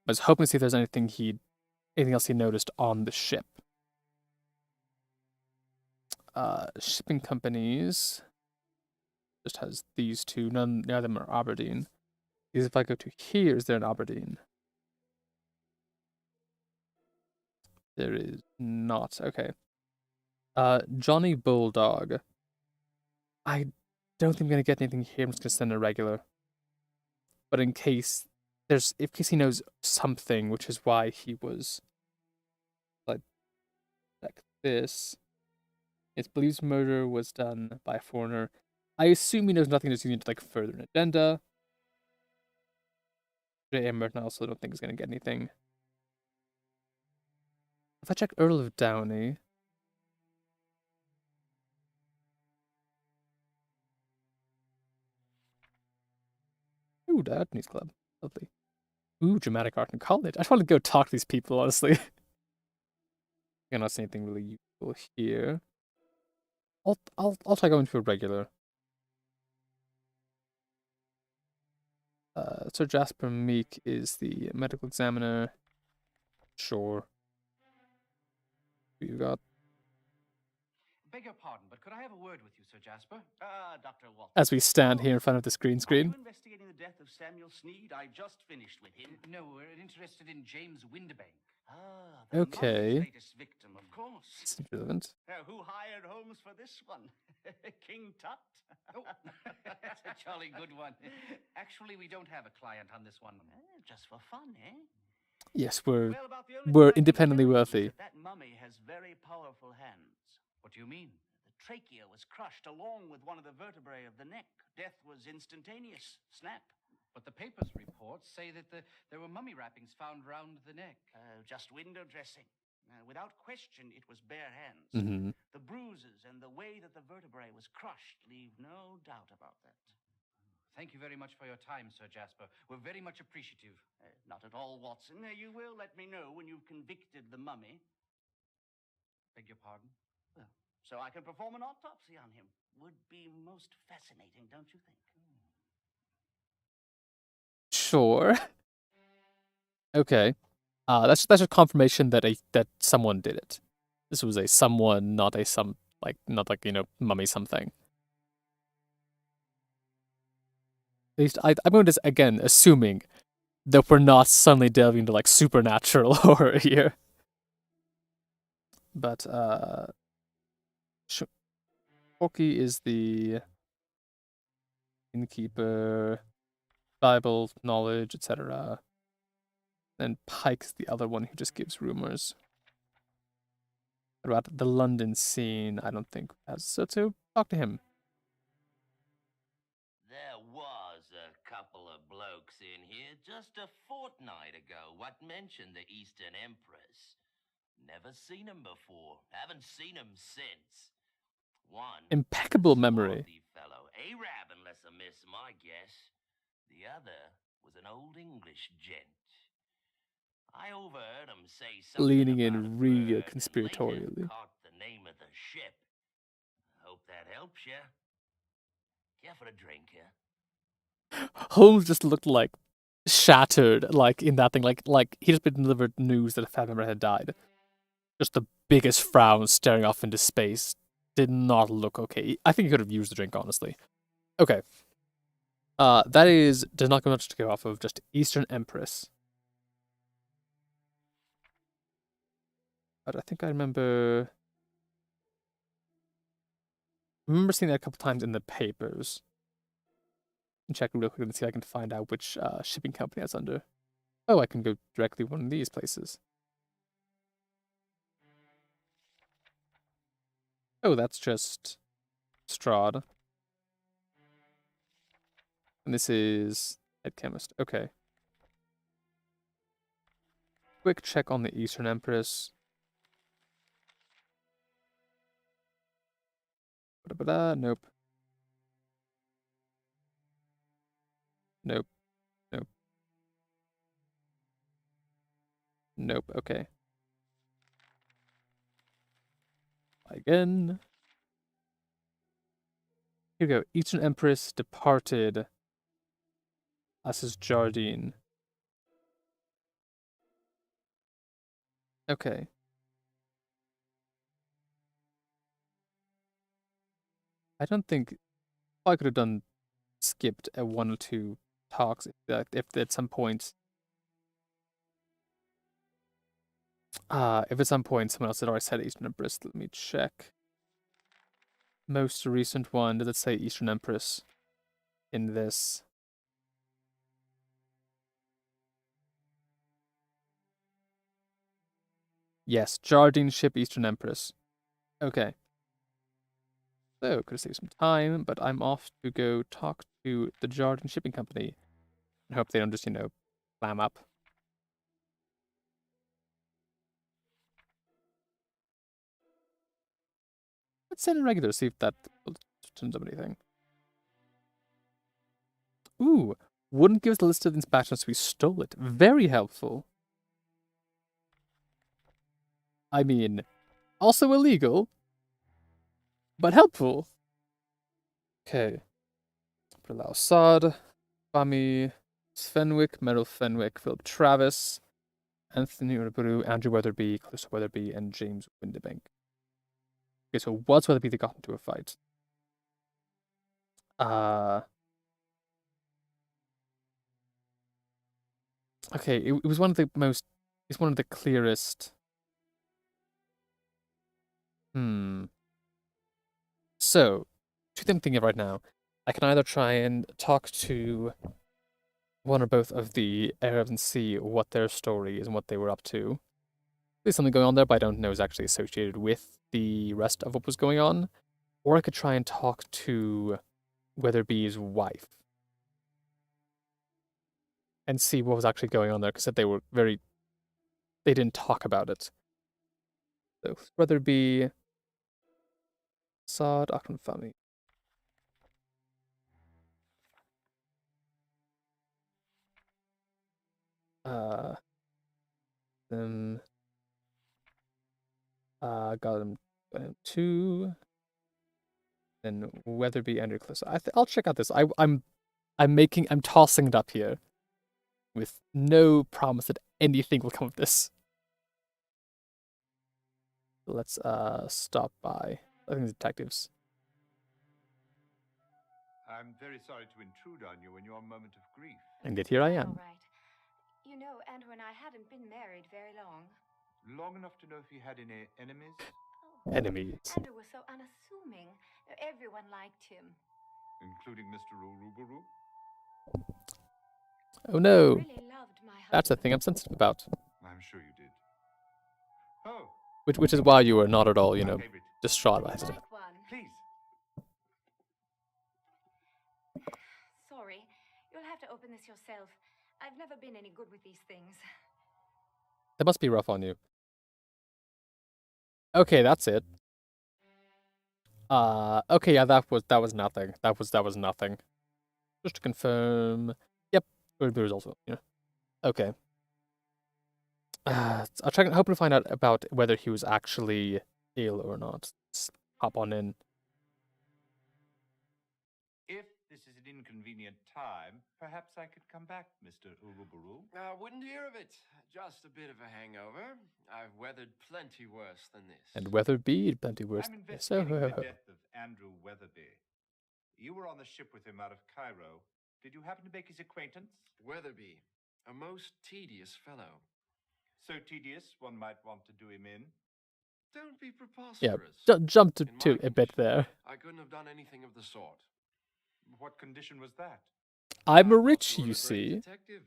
I was hoping to see if there's anything else he noticed on the ship. Shipping companies just has these two. None of them are Aberdeen. Because if I go to here, is there an Aberdeen? There is not. Okay. Johnny Bulldog. I don't think I'm gonna get anything here. I'm just gonna send a regular. But in case he knows something, which is why he was like this. It believes murder was done by a foreigner. I assume he knows nothing, just using it to like further an agenda. J.M. Merton I also don't think is gonna get anything. If I check Earl of Downey. Ooh, Downey's Club. Lovely. Ooh, dramatic art in college. I just want to go talk to these people, honestly. I cannot see anything really useful here. I'll try going to a regular. Sir Jasper Meek is the medical examiner. Sure. Who you got? Beg your pardon, but could I have a word with you, Sir Jasper? Dr. Watson. As we stand here in front of the Are screen. you investigating the death of Samuel Sneed? I just finished with him. No, we're interested in James Winterbank. Ah, the Okay. mummy's latest victim, of course. It's relevant. Who hired Holmes for this one? King Tut? Oh, that's a jolly good one. Actually, we don't have a client on this one. Just for fun, eh? Yes, we're Well, about the only we're thing I can independently tell you is wealthy. That mummy has very powerful hands. What do you mean? The trachea was crushed along with one of the vertebrae of the neck. Death was instantaneous. Snap. But the papers reports say that there were mummy wrappings found round the neck. Just window dressing. Without question, it was bare hands. Mm-hmm. The bruises and the way that the vertebrae was crushed leave no doubt about that. Thank you very much for your time, Sir Jasper. We're very much appreciative. Not at all, Watson. You will let me know when you've convicted the mummy. Beg your pardon? Well, so I can perform an autopsy on him. Would be most fascinating, don't you think? Sure. Okay. That's a confirmation that someone did it. This was a someone, not mummy something. At least I'm going to, again, assuming that we're not suddenly delving into like supernatural horror here. But Porky is the innkeeper, Bible knowledge, etc. And Pike's the other one who just gives rumors. About the London scene, I don't think has. So to talk to him. There was a couple of blokes in here just a fortnight ago what mentioned the Eastern Empress. Never seen 'em before. Haven't seen 'em since. One, Impeccable a memory. swarthy fellow, Arab unless I miss my guess. The other was an old English gent. I overheard him say something Leaning about in a real bird and later conspiratorially. caught the name of the ship. Hope that helps you. Care for a drink, yeah? Holmes just looked like shattered, like in that thing, like he just been delivered news that a family member had died. Just the biggest frown staring off into space. Did not look okay. I think he could have used the drink, honestly. Okay. That does not go much to go off of, just Eastern Empress. But I think I remember seeing that a couple times in the papers. And check real quick and see if I can find out which shipping company that's under. Oh, I can go directly to one of these places. Oh, that's just Strahd. And this is Head Chemist. Okay. Quick check on the Eastern Empress. Nope. Nope. Nope. Nope. Okay. Again. Here we go. Eastern Empress departed. This is Jardine. Okay. I don't think I could have done skipped a 1 or 2 talks if at some point if at some point someone else had already said Eastern Empress. Let me check. Most recent one, does it say Eastern Empress in this? Yes, Jardine ship Eastern Empress. Okay. So, could have saved some time, but I'm off to go talk to the Jardine Shipping Company and hope they don't just, clam up. Let's send in regular, see if that turns up anything. Ooh, wouldn't give us the list of inspections, we stole it. Very helpful. I mean, also illegal, but helpful. Okay. Bilal Assad, Fahmy, Fenwick, Meryl Fenwick, Philip Travis, Anthony Uraburu, Andrew Weatherby, Clarissa Weatherby, and James Windebank. Okay, so was Weatherby that got into a fight? Okay, it was one of the most. It's one of the clearest. So, two things I'm thinking of right now. I can either try and talk to one or both of the Arabs and see what their story is and what they were up to. There's something going on there, but I don't know is actually associated with the rest of what was going on. Or I could try and talk to Weatherby's wife and see what was actually going on there, because they didn't talk about it. So Weatherby, Saad, Akram Fahmy. Then got him 2. Then Weatherby, Andrew Clissa. I'll check out this. I'm tossing it up here with no promise that anything will come of this. Let's stop by. I think the detectives. I'm very sorry to intrude on you in your moment of grief. And yet here I am. All right. You know, Andrew and I hadn't been married very long. Long enough to know if you had any enemies? Oh, Enemies. Andrew was so unassuming. Everyone liked him. Including Mr. Uruburu? Oh no, Really loved my husband. that's the thing I'm sensitive about. I'm sure you did. Oh, Which is why you were not at all, my favorite. distraught by Would it. you like one? Please. Sorry, you'll have to open this yourself. I've never been any good with these things. That must be rough on you. Okay, that's it. Okay, yeah, that was nothing. That was nothing. Just to confirm. Yep, there's also, Okay. I'll try hoping to find out about whether he was actually ill or not. Let's hop on in. If this is an inconvenient time, perhaps I could come back, Mr. Uruburu. Wouldn't hear of it. Just a bit of a hangover. I've weathered plenty worse than this. And Weatherby, plenty worse. I'm than this. investigating the death of Andrew Weatherby. You were on the ship with him out of Cairo. Did you happen to make his acquaintance? Weatherby, a most tedious fellow. So tedious, one might want to do him in. Don't be preposterous. Yeah, jump to In my a bit there. I couldn't have done anything of the sort. What condition was that? I'm a I'm rich, also a you great see. Detective.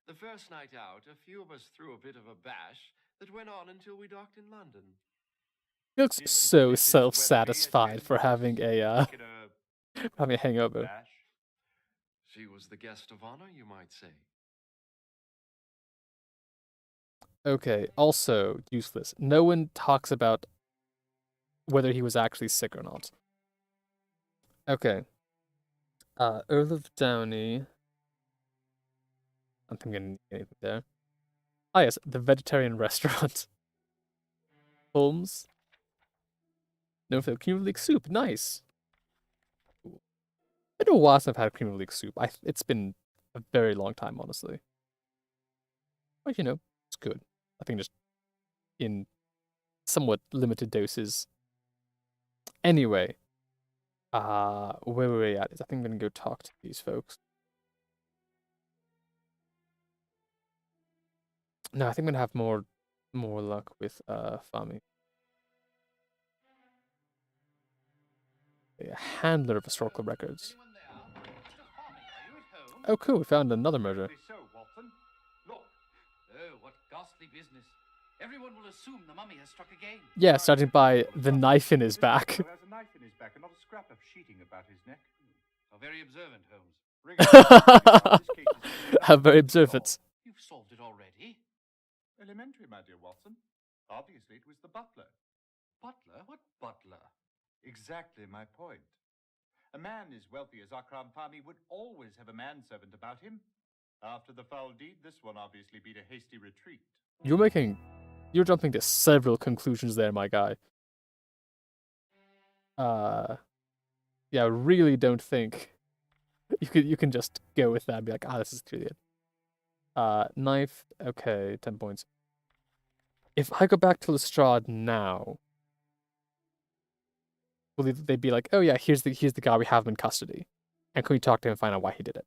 The first night out, a few of us threw a bit of a bash that went on until we docked in London. He looks so self-satisfied for having a having a hangover. Bash? She was the guest of honor, you might say. Okay, also useless. No one talks about whether he was actually sick or not. Okay. Earl of Downey. I don't think I'm gonna need anything there. Ah yes, the vegetarian restaurant. Holmes. No flavor cream of leek soup. Nice. Cool. It's been a while since I've had cream of leek soup. It's been a very long time, honestly. But it's good. I think just in somewhat limited doses. Anyway, where were we at? I think I'm gonna go talk to these folks. No, I think I'm gonna have more luck with farming. A handler of historical records. Anyone there? Mr. Farming, are you at home? Oh, cool! We found another murder. So, Watson, look. Oh, what ghastly business. Everyone will assume the mummy has struck again. Yeah, starting by the knife in his This back. fellow has a knife in his back and not a scrap of sheeting about his neck. How very observant, Holmes. Ring it. This case is How very observant. You've solved it already. elementary, my dear Watson. Obviously, it was the butler. Butler? What butler? Exactly my point. A man as wealthy as Akram Fahmy would always have a manservant about him. After the foul deed, this one obviously beat a hasty retreat. You're jumping to several conclusions there, my guy. Yeah, I really don't think you can just go with that and be like, this is clearly it. Knife, okay, 10 points. If I go back to Lestrade now, will they be like, oh yeah, here's the guy, we have him in custody. And can we talk to him and find out why he did it?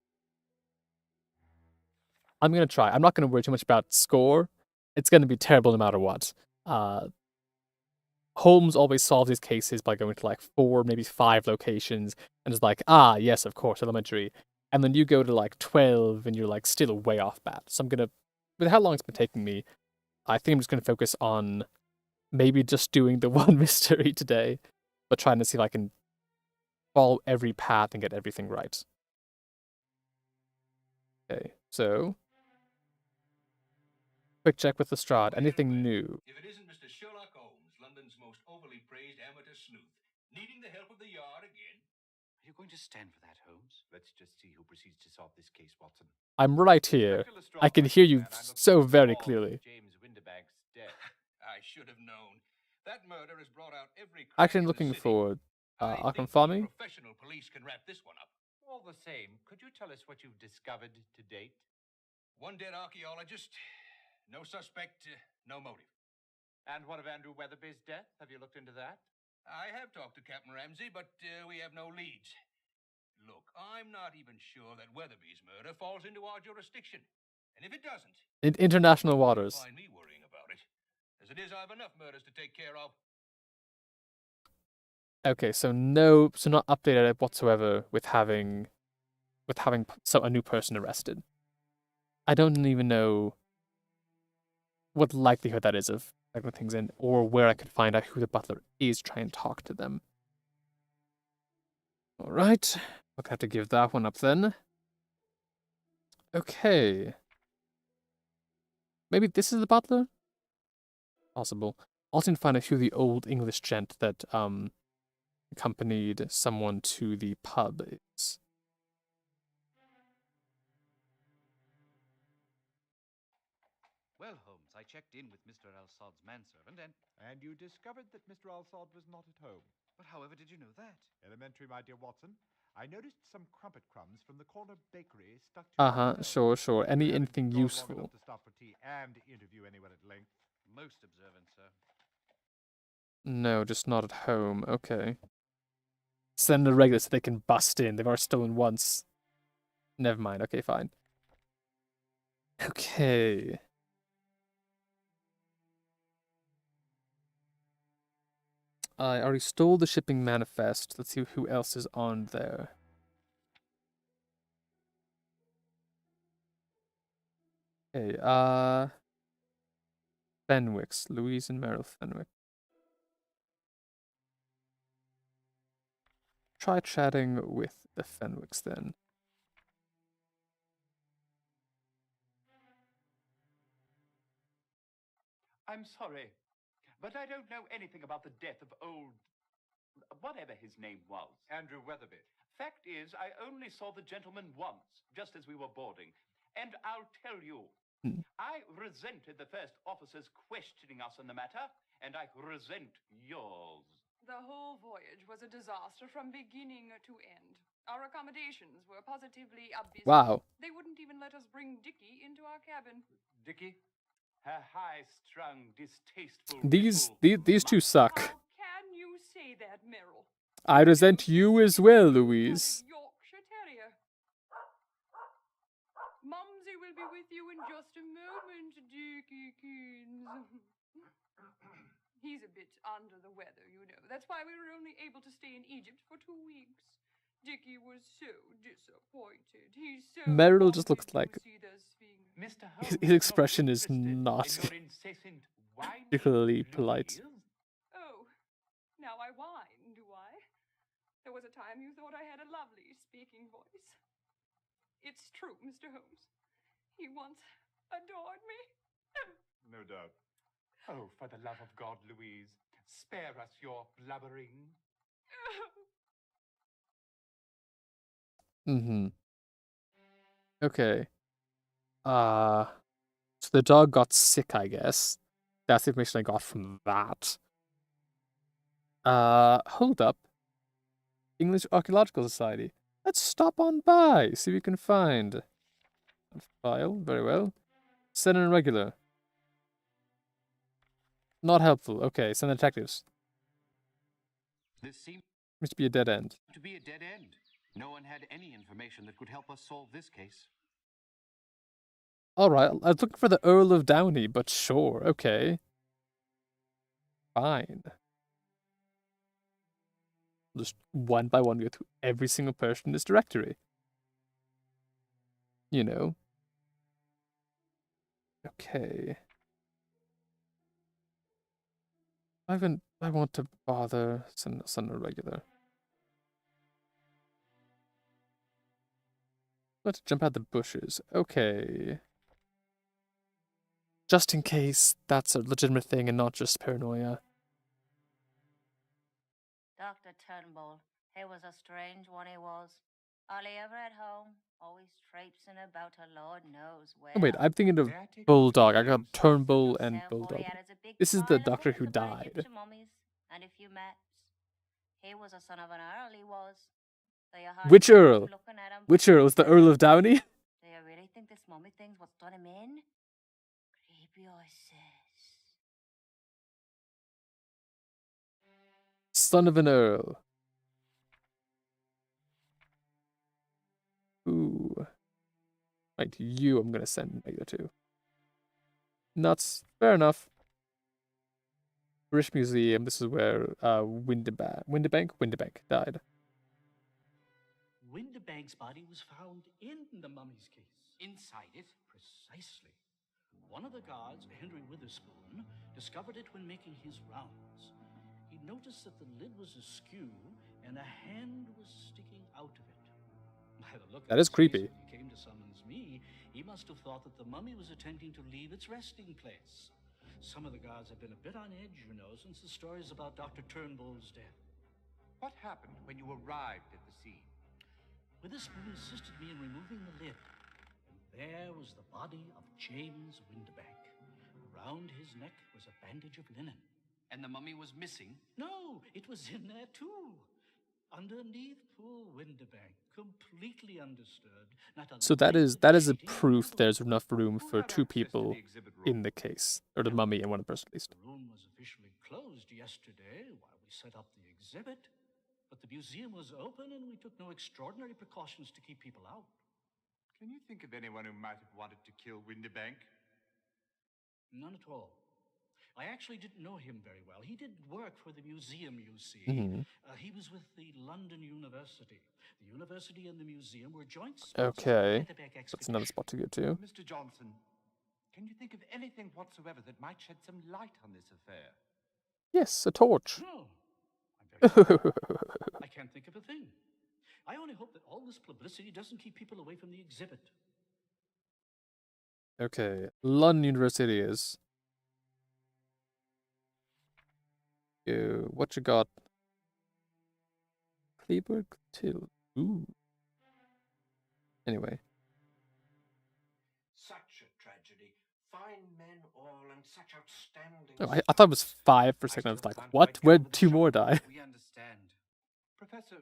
I'm gonna try. I'm not gonna worry too much about score. It's gonna be terrible no matter what. Holmes always solves his cases by going to like 4, maybe 5 locations and is like, yes, of course, elementary. And then you go to like 12 and you're like still way off bat. So I'm gonna, with how long it's been taking me, I think I'm just gonna focus on maybe just doing the one mystery today, but trying to see if I can follow every path and get everything right. Okay, so quick check with Lestrade. Anything new? If it isn't Mr. Sherlock Holmes, London's most overly praised amateur sleuth, needing the help of the Yard again. Are you going to stand for that, Holmes? Let's just see who proceeds to solve this case, Watson. I'm right here. I can hear you so very clearly. James Winterbank's death. I should have known. That murder has brought out every crack Actually, in looking the city. for I Akram think Fahmy. professional police can wrap this one up. All the same, could you tell us what you've discovered to date? One dead archaeologist, no suspect, no motive. And what of Andrew Weatherby's death? Have you looked into that? I have talked to Captain Ramsey, but we have no leads. Look, I'm not even sure that Weatherby's murder falls into our jurisdiction. And if it doesn't, In international you won't waters. find me worrying about it. As it is, I have enough murders to take care of. Okay, so not updated whatsoever with having a new person arrested. I don't even know what likelihood that is of like things in, or where I could find out who the butler is, try and talk to them. All right, I'll have to give that one up then. Okay, maybe this is the butler. Possible. Also, need to find out who the old English gent that accompanied someone to the pub is. Well, Holmes, I checked in with Mr. Al-Sad's manservant And you discovered that Mr. Al-Sad was not at home. But however did you know that? Elementary, my dear Watson. I noticed some crumpet crumbs from the corner bakery stuck to his Sure. Anything Long useful. enough to stop for tea and interview anyone at length. Most observant, sir. No, just not at home. Okay. Send the regulars so they can bust in. They've already stolen once. Never mind. Okay, fine. Okay. I already stole the shipping manifest. Let's see who else is on there. Okay, Fenwicks. Louise and Meryl Fenwick. Try chatting with the Fenwicks then. I'm sorry, but I don't know anything about the death of old... whatever his name was. Andrew Weatherby. Fact is, I only saw the gentleman once, just as we were boarding. And I'll tell you, I resented the first officers questioning us on the matter, and I resent yours. The whole voyage was a disaster from beginning to end. Our accommodations were positively abysmal. Wow. They wouldn't even let us bring Dickie into our cabin. Dickie? Her high-strung, distasteful... These two suck. How can you say that, Meryl? I resent you as well, Louise. Yorkshire Terrier. Mumsy will be with you in just a moment, Dickiekins. He's a bit under the weather, you know. That's why we were only able to stay in Egypt for 2 weeks. Dickie was so disappointed. He's so... Meryl just looks like... Mr. His expression is not particularly polite. Oh, now I whine, do I? There was a time you thought I had a lovely speaking voice. It's true, Mr. Holmes. He once adored me. No doubt. Oh, for the love of God, Louise, spare us your blubbering. Okay. So the dog got sick, I guess. That's the information I got from that. Hold up. English Archaeological Society. Let's stop on by, see what we can find. File, very well. Send in regular. Not helpful. Okay, send the detectives. This seems Must be a dead end. to be a dead end. No one had any information that could help us solve this case. Alright, I was looking for the Earl of Downey, but sure, okay. Fine. Just one by one go through every single person in this directory. You know. Okay. I want to bother send a regular. Let's jump out the bushes. Okay. Just in case that's a legitimate thing and not just paranoia. Dr. Turnbull, he was a strange one, he was. All he ever at home, always traipsing about a Lord knows where. Oh, wait, I'm thinking of Bulldog. I got Turnbull and Bulldog. This is the doctor who died. And a few maps. He was a son of an earl, he was. Which Earl? Which Earl? Is the Earl of Downey? Do you really think this mummy thing's what's done him in? Creepy, I says. Son of an Earl. Ooh. Right, you I'm gonna send negative 2. Nuts. Fair enough. British Museum, this is where Windibank died. Windibank's body was found in the mummy's case. Inside it? Precisely. One of the guards, Henry Witherspoon, discovered it when making his rounds. He noticed that the lid was askew and a hand was sticking out of it. By the look That of is his face creepy. when he came to summons me, he must have thought that the mummy was attempting to leave its resting place. Some of the guards have been a bit on edge, you know, since the stories about Dr. Turnbull's death. What happened when you arrived at the scene? Witherspoon assisted me in removing the lid. And there was the body of James Windibank. Around his neck was a bandage of linen. And the mummy was missing? No, it was in there too. Underneath poor Windibank, completely undisturbed. So that is a proof there's enough room for 2 people in the case, or the mummy and 1 person at least. The room was officially closed yesterday while we set up the exhibit, but the museum was open and we took no extraordinary precautions to keep people out. Can you think of anyone who might have wanted to kill Windibank? None at all. I actually didn't know him very well. He didn't work for the museum, you see. He was with the London University. The university and the museum were joint sponsors of the Okay, Windibank that's expedition. another spot to go to. Mr. Johnson, can you think of anything whatsoever that might shed some light on this affair? Yes, a torch. No. I'm very sorry. I can't think of a thing. I only hope that all this publicity doesn't keep people away from the exhibit. Okay, London University is. What you got? Kleberg Till. Ooh. Anyway. Such a tragedy. Fine men all and such outstanding. Oh, I thought it was 5 for a second. I was like, what? Where'd 2 more die? We understand. Professor,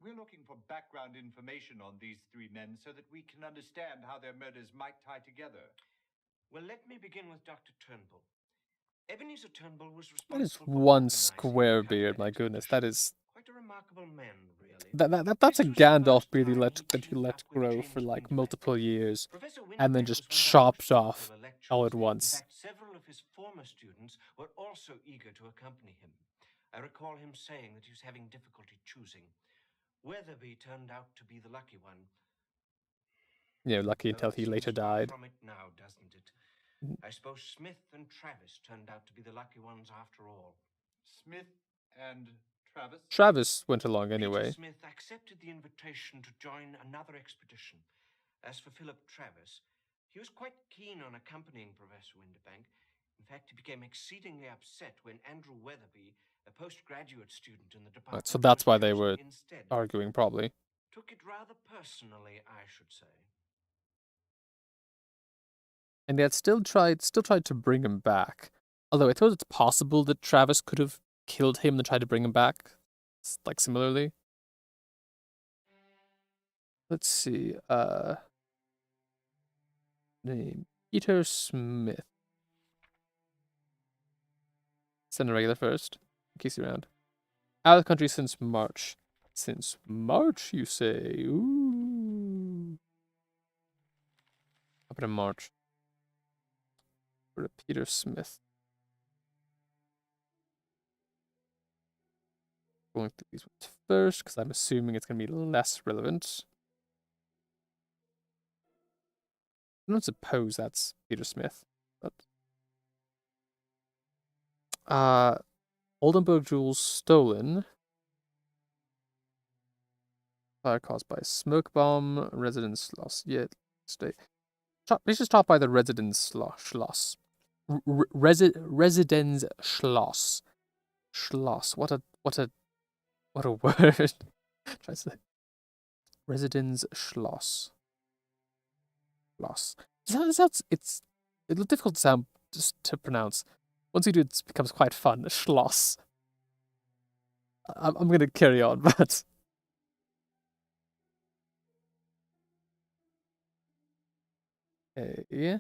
we're looking for background information on these 3 men so that we can understand how their murders might tie together. Well, let me begin with Dr. Turnbull. Ebenezer Turnbull was That is responsible for 1 organizing square the beard. My Calcutta goodness, that expedition. is. Quite a remarkable man, really. That's a This was the Gandalf first beard time that he you let teamed up with grow James for like Windibank. multiple years, Professor and then Windibank just was one of the chopped most off popular lecturers. all at In once. fact, several of his former students were also eager to accompany him. I recall him saying that he was having difficulty choosing. Weatherby turned out to be the lucky one. You know, lucky Though until that he later seems far died. from it now, doesn't it? I suppose Smith and Travis turned out to be the lucky ones after all. Smith and Travis? Travis went along Peter anyway. Smith accepted the invitation to join another expedition. As for Philip Travis, he was quite keen on accompanying Professor Windibank. In fact, he became exceedingly upset when Andrew Weatherby, a postgraduate student in the department, So that's was why they chosen were instead. arguing, probably. Took it rather personally, I should say. And they had still tried to bring him back. Although I suppose it's possible that Travis could have killed him and tried to bring him back, like similarly. Let's see. Name Peter Smith. Send a regular first, in case you're around. Out of the country since March. Since March, you say? Ooh. Up in March. For Peter Smith. Going through these ones first, because I'm assuming it's going to be less relevant. I don't suppose that's Peter Smith, but Oldenburg jewels stolen. Fire caused by smoke bomb. Residence loss. Yeah, stay. Let's just stop by the residence schloss. Residence schloss. Schloss. What a word. Try to say. Residence schloss. Schloss. It's a little difficult to sound, just to pronounce. Once you do, it becomes quite fun. Schloss. I'm gonna carry on, but. Yeah.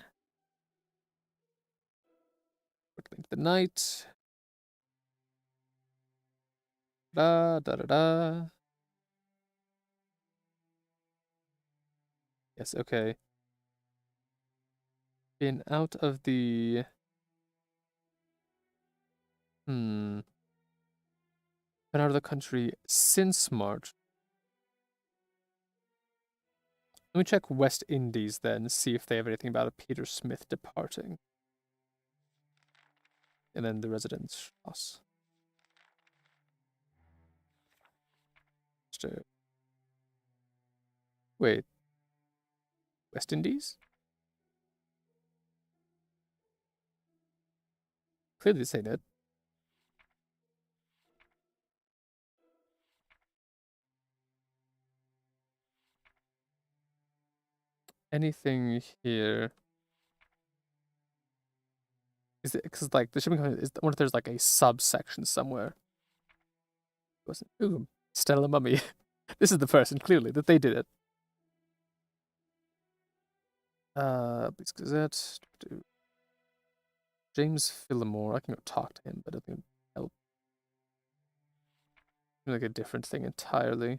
The night. Da da da da. Yes, okay. Been out of the... Been out of the country since March. Let me check West Indies then, see if they have anything about a Peter Smith departing. And then the residence loss. Wait. West Indies? Clearly this ain't it. Anything here? Is it because like the shipping company is? I wonder if there's like a subsection somewhere. It wasn't? Ooh, Stella Mummy. This is the person clearly that they did it. Please Gazette. James Phillimore. I can go talk to him, but I think it'll help. Like a different thing entirely.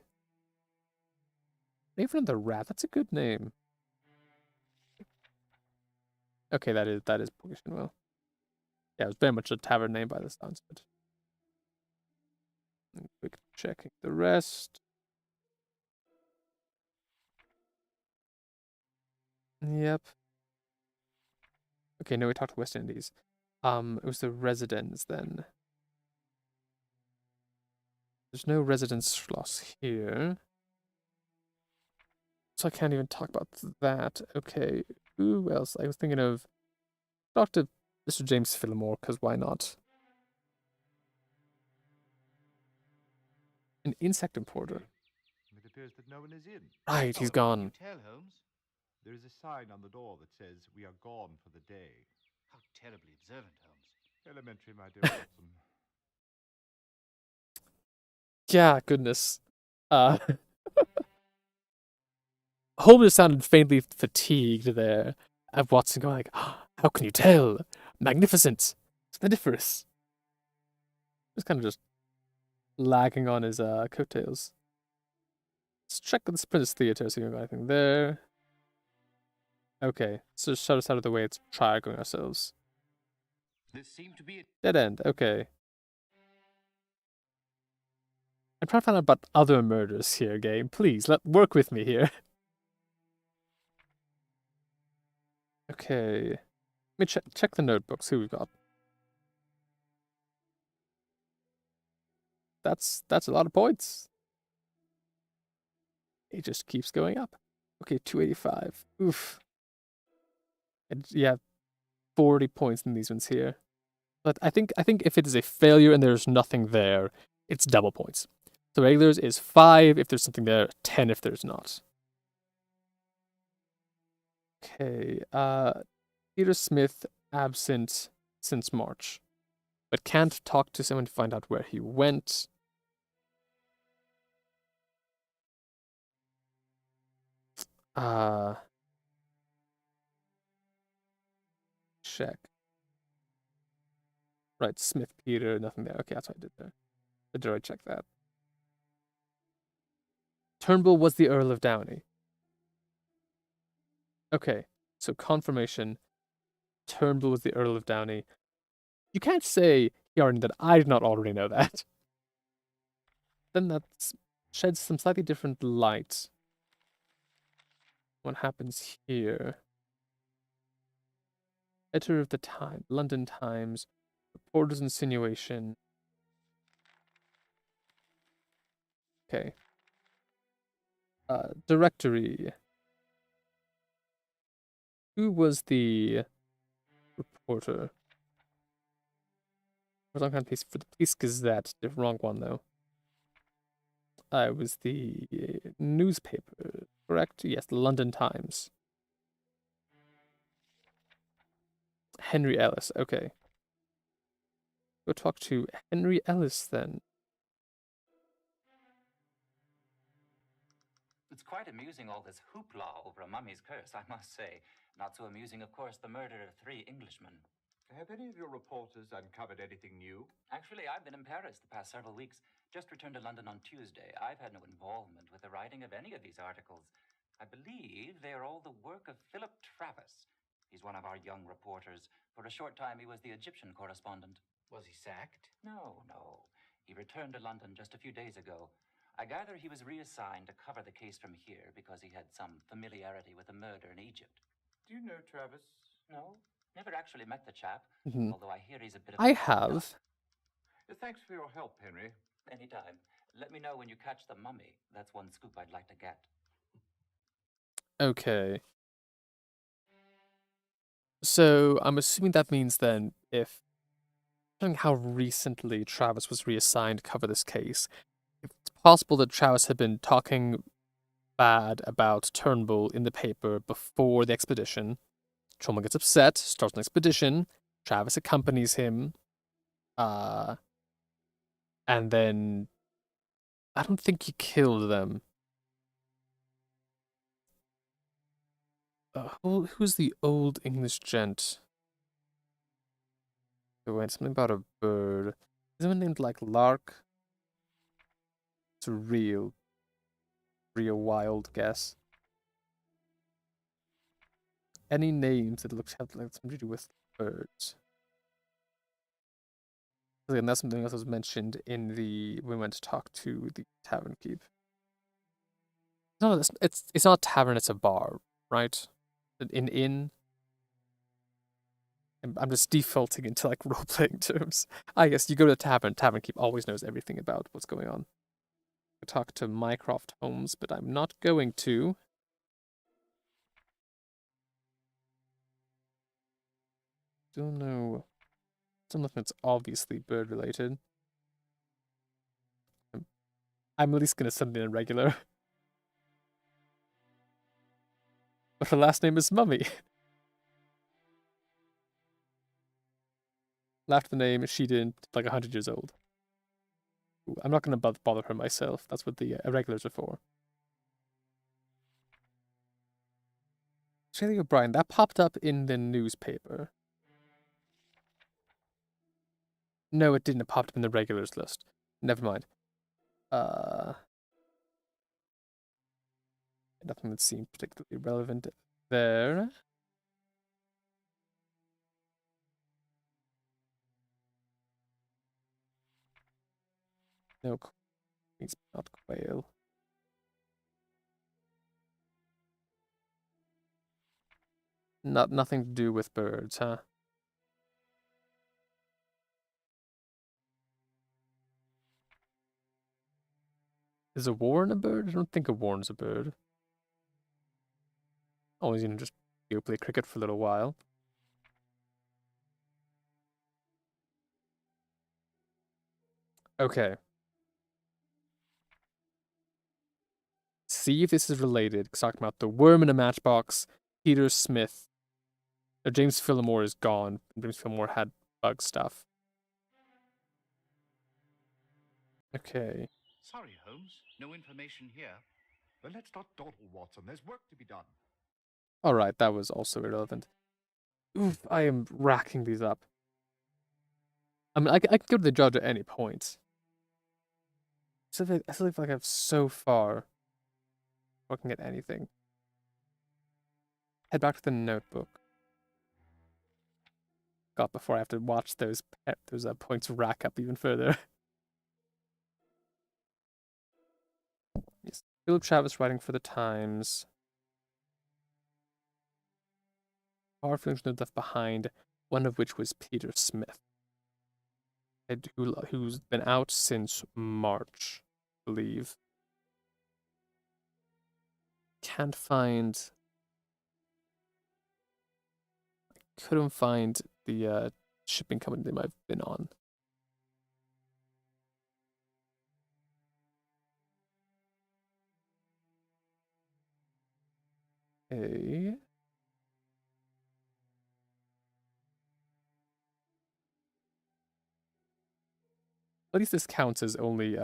Even the Rat. That's a good name. Okay, that is Well. Yeah, it was very much a tavern name by the sounds of it. Quick checking the rest. Yep. Okay, no, we talked to West Indies. It was the residence then. There's no residence loss here. So I can't even talk about that. Okay, who else? I was thinking of Dr. Mr. James Phillimore, because why not? An insect importer. It appears that no one is in. Right, he's gone. Tell Holmes. There is a sign on the door that says, "We are gone for the day." How terribly observant, Holmes. Elementary, my dear Watson. Yeah, goodness. Holmes sounded faintly fatigued there. At Watson going like, oh, how can you tell? Magnificent. Splendiferous. Just kind of just lagging on his coattails. Let's check this Princess Theatre, see if we have anything there. Okay, so shut us out of the way, let's try going ourselves. This seemed to be a Dead end, okay. I'm trying to find out about other murders here, game. Please, work with me here. Okay. Let me check the notebooks, who we've got. That's a lot of points. It just keeps going up. Okay, 285. Oof. And yeah, 40 points in these ones here. But I think if it is a failure and there's nothing there, it's double points. So regulars is 5 if there's something there, 10 if there's not. Okay, Peter Smith absent since March, but can't talk to someone to find out where he went. Check. Right, Smith Peter, nothing there. Okay, that's what I did there. But did I check that? Turnbull was the Earl of Downey. Okay, so confirmation. Turnbull was the Earl of Downey. You can't say he already that I did not already know that. Then that sheds some slightly different light. What happens here? Editor of the Times, London Times, reporter's insinuation. Okay. Directory. Who was the reporter? For some kind of piece for the Police Gazette. The wrong one though. It was the newspaper, correct? Yes, the London Times. Henry Ellis, okay. Go talk to Henry Ellis then. It's quite amusing, all this hoopla over a mummy's curse, I must say. Not so amusing, of course, the murder of 3 Englishmen. Have any of your reporters uncovered anything new? Actually, I've been in Paris the past several weeks. Just returned to London on Tuesday. I've had no involvement with the writing of any of these articles. I believe they are all the work of Philip Travis. He's one of our young reporters. For a short time, he was the Egyptian correspondent. Was he sacked? No, no. He returned to London just a few days ago. I gather he was reassigned to cover the case from here because he had some familiarity with a murder in Egypt. Do you know Travis? No, never actually met the chap, Mhm. although I hear he's a bit of I a have. Thanks for your help, Henry. Anytime. Let me know when you catch the mummy. That's one scoop I'd like to get. Okay. So I'm assuming that means then if knowing how recently Travis was reassigned to cover this case, if it's possible that Travis had been talking bad about Turnbull in the paper before the expedition. Turnbull gets upset, starts an expedition, Travis accompanies him, and then I don't think he killed them. Who's the old English gent? Oh, wait, something about a bird. Is anyone named like Lark? It's a real wild guess. Any names that looks have like something to do with birds? And that's something else that was mentioned in the when we went to talk to the tavern keep. No, it's not a tavern, it's a bar, right? An inn. I'm just defaulting into like role playing terms. I guess you go to the tavern keep always knows everything about what's going on. I talk to Mycroft Holmes, but I'm not going to. Don't know. Something that's obviously bird related. I'm at least gonna send in a regular. But her last name is Mummy. After the name, she didn't like 100 years old. Ooh, I'm not gonna bother her myself. That's what the irregulars are for. Shelley O'Brien, that popped up in the newspaper. No, it didn't. It popped up in the regulars list. Never mind. Nothing that seemed particularly relevant there. No, it's not quail. Nothing to do with birds, huh? Is a warren a bird? I don't think a warren's a bird. Oh, he's gonna just go play cricket for a little while. Okay. See if this is related. It's talking about the worm in a matchbox. Peter Smith. James Fillmore is gone. James Fillmore had bug stuff. Okay. Sorry, Holmes. No information here. But let's not dawdle, Watson. There's work to be done. Alright, that was also irrelevant. Oof, I am racking these up. I mean, I can go to the judge at I still feel like I'm so far looking at anything. Head back to the notebook. God, before I have to watch those points rack up even further. Yes. Philip Travis writing for the Times. Hard feelings no left behind, one of which was Peter Smith, who's been out since March, I believe. Can't find. Couldn't find the shipping company they might have been on. Okay. At least this counts as only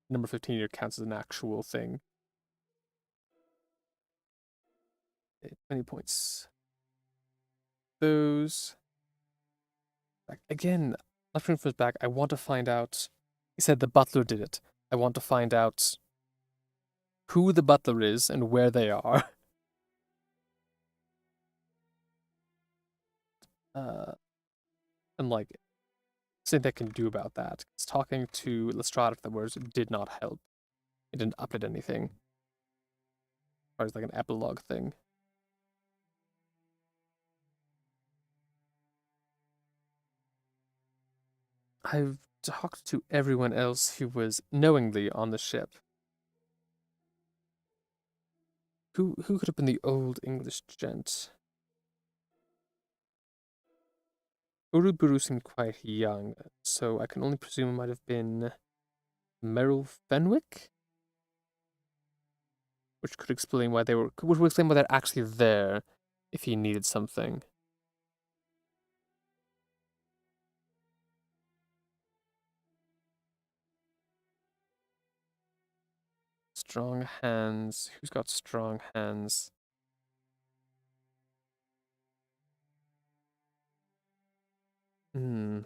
number 15 here counts as an actual thing. 20 points. Those. Again, left wing first back. I want to find out. He said the butler did it. I want to find out who the butler is and where they are. and like something they can do about that. Because talking to Lestrade afterwards did not help. It didn't update anything. As far as like an epilogue thing. I've talked to everyone else who was knowingly on the ship. Who could have been the old English gent? Uruburu seemed quite young, so I can only presume it might have been Merrill Fenwick? Which could explain why which would explain why they're actually there if he needed something. Strong hands. Who's got strong hands? Hmm.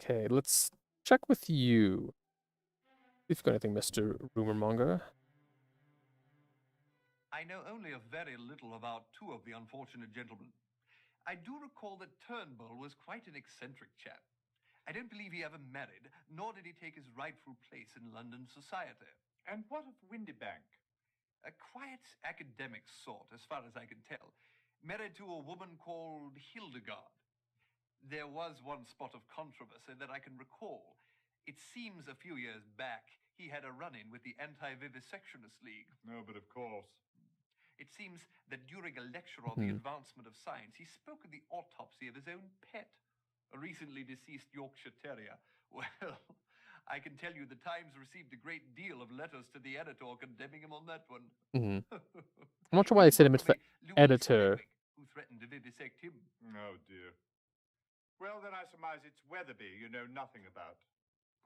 Okay, let's check with you. If you've got anything, Mr. Rumormonger. I know only a very little about two of the unfortunate gentlemen. I do recall that Turnbull was quite an eccentric chap. I don't believe he ever married, nor did he take his rightful place in London society. And what of Windybank? A quiet academic sort, as far as I can tell. Married to a woman called Hildegard. There was one spot of controversy that I can recall. It seems a few years back he had a run-in with the Anti-Vivisectionist League. No, but of course. It seems that during a lecture on the advancement of science, he spoke of the autopsy of his own pet, a recently deceased Yorkshire Terrier. Well, I can tell you the Times received a great deal of letters to the editor condemning him on that one. I'm not sure why they said him as the editor. Who threatened to vivisect him. Oh, dear. Well, then I surmise it's Weatherby you know nothing about.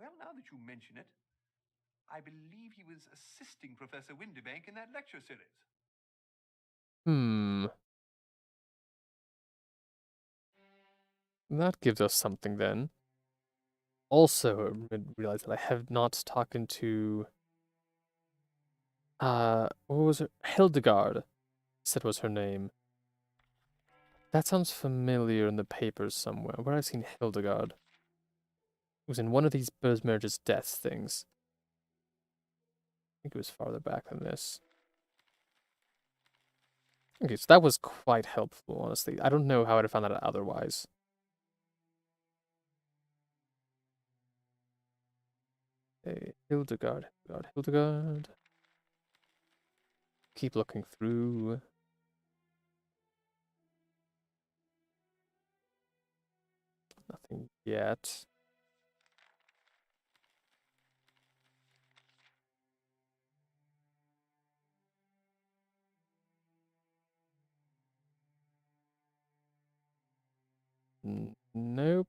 Well, now that you mention it, I believe he was assisting Professor Windybank in that lecture series. That gives us something then. Also, I realized that I have not talked to what was her? Hildegard said was her name. That sounds familiar in the papers somewhere. Where I've seen Hildegard. It was in one of these Bergmerge's deaths things. I think it was farther back than this. Okay, so that was quite helpful, honestly. I don't know how I'd have found that out otherwise. Okay, Hildegard. Keep looking through. Nothing yet. Nope.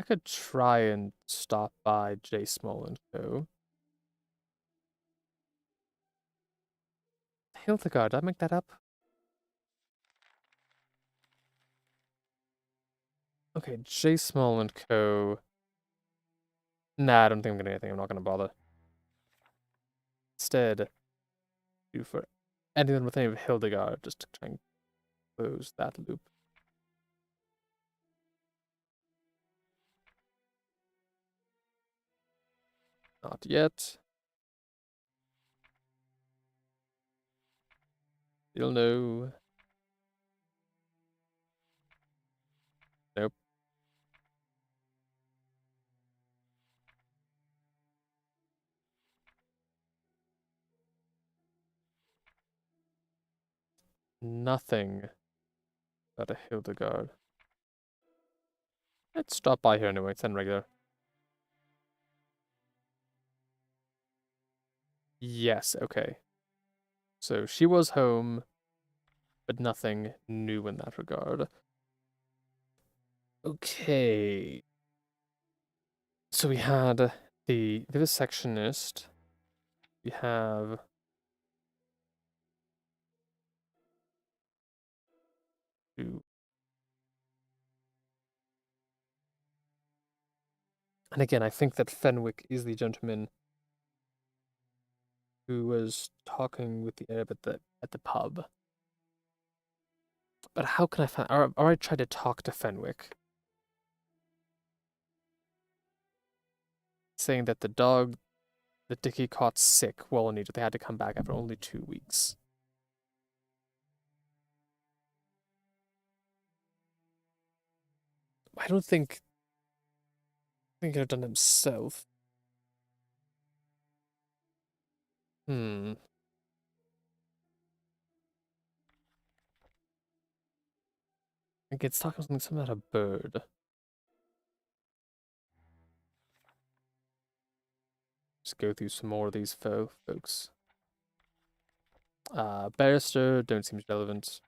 I could try and stop by J. Small and Co. Hildegard, did I make that up? Okay, J. Small and Co. Nah, I don't think I'm getting anything. I'm not gonna bother. Instead, do for anyone with the name of Hildegard, just to try and close that loop. Not yet. You'll know. Nope. Nothing about a Hildegard. Let's stop by here anyway. It's regular. Yes, okay. So she was home, but nothing new in that regard. Okay. So we had the vivisectionist. We have two. And again, I think that Fenwick is the gentleman who was talking with the Arab at the pub. But how can I find... Or I try to talk to Fenwick. Saying that the dog that Dickie caught sick while in Egypt, they had to come back after only 2 weeks. I don't think... I think he could have done it himself. Hmm. I think it's talking something about a bird. Just go through some more of these folks. Barrister, don't seem relevant.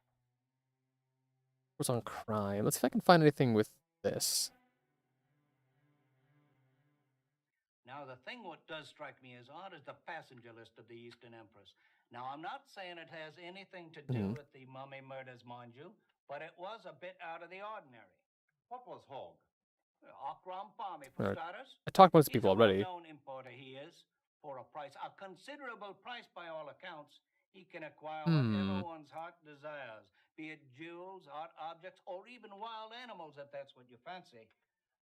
What's on crime? Let's see if I can find anything with this. Now, the thing what does strike me as odd is the passenger list of the Eastern Empress. Now, I'm not saying it has anything to do with the mummy murders, mind you, but it was a bit out of the ordinary. What was Hogg? Akram Farmi, for Right. starters. I talked about these He's people a already. well-known importer, he is. For a price, a considerable price by all accounts, he can acquire whatever one's heart desires, be it jewels, art objects, or even wild animals, if that's what you fancy.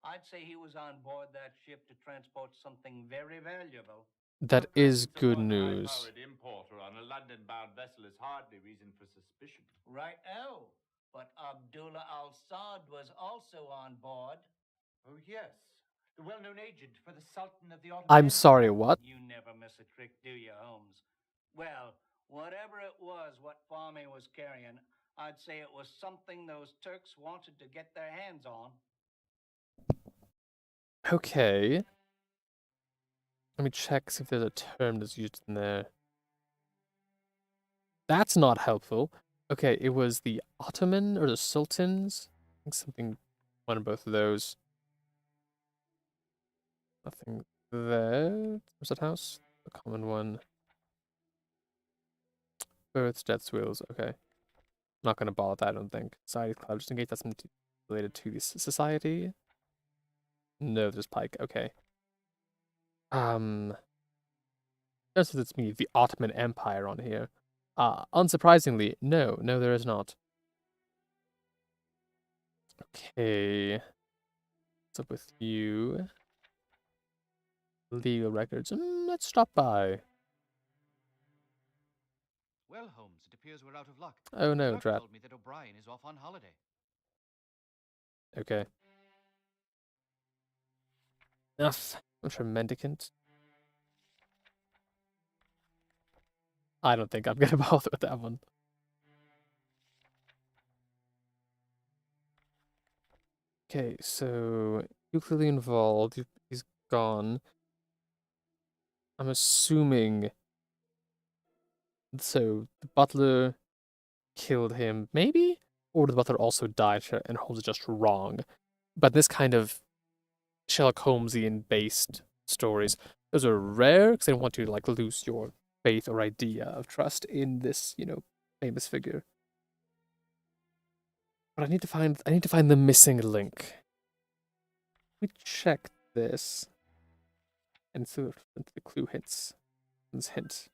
I'd say he was on board that ship to transport something very valuable. That is good news. A high-powered importer on a London-bound vessel is hardly reason for suspicion. Right, oh. But Abdullah al-Saad was also on board. Oh, yes. The well-known agent for the Sultan of the Ottoman I'm Empire. sorry, what? You never miss a trick, do you, Holmes? Well, whatever it was what Farmi was carrying, I'd say it was something those Turks wanted to get their hands on. Okay. Let me check, see if there's a term that's used in there. That's not helpful. Okay, it was the Ottoman or the Sultans? I think something, one of both of those. Nothing there. Where's that house? The common one. Births, deaths, wills. Okay. Not going to bother that, I don't think. Society Club, just in case that's something related to the society. No, there's Pike. Okay. Just as it's me, the Ottoman Empire on here. Unsurprisingly, no, there is not. Okay. What's up with you? Legal records. Let's stop by. Well, Holmes, it appears we're out of luck. Oh no, Clark drat. told me that O'Brien is off on holiday. Okay. Enough. I'm sure mendicant. I don't think I'm gonna bother with that one. Okay, so you clearly involved. He's gone. I'm assuming. So the butler killed him, maybe, or the butler also died, and Holmes is just wrong. But this kind of Sherlock Holmesian based stories, those are rare because they don't want you to like lose your faith or idea of trust in this, famous figure. But I need to find the missing link. Let me check this. And so the clue hints. This hint.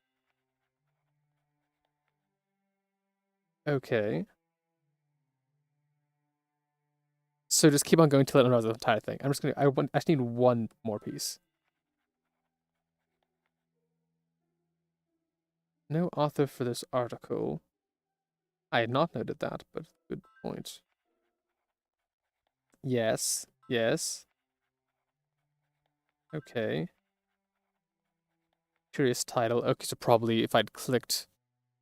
Okay. So just keep on going till it unravels the entire thing. I just need one more piece. No author for this article. I had not noted that, but good point. Yes. Okay. Curious title. Okay, so probably if I'd clicked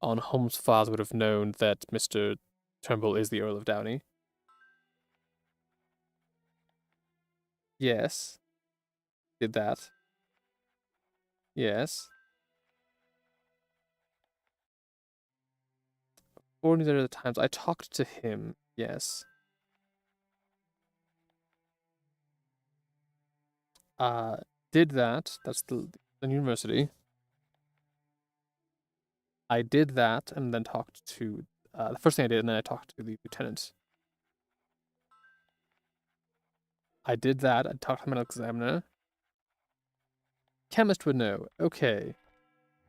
on Holmes' files, I would have known that Mr. Turnbull is the Earl of Downey. Yes. Did that. Yes. Or these are the times I talked to him. Yes. Did that. That's the university. I did that and then talked to the first thing I did, and then I talked to the lieutenant. I did that. I talked to the medical examiner. Chemist would know. Okay.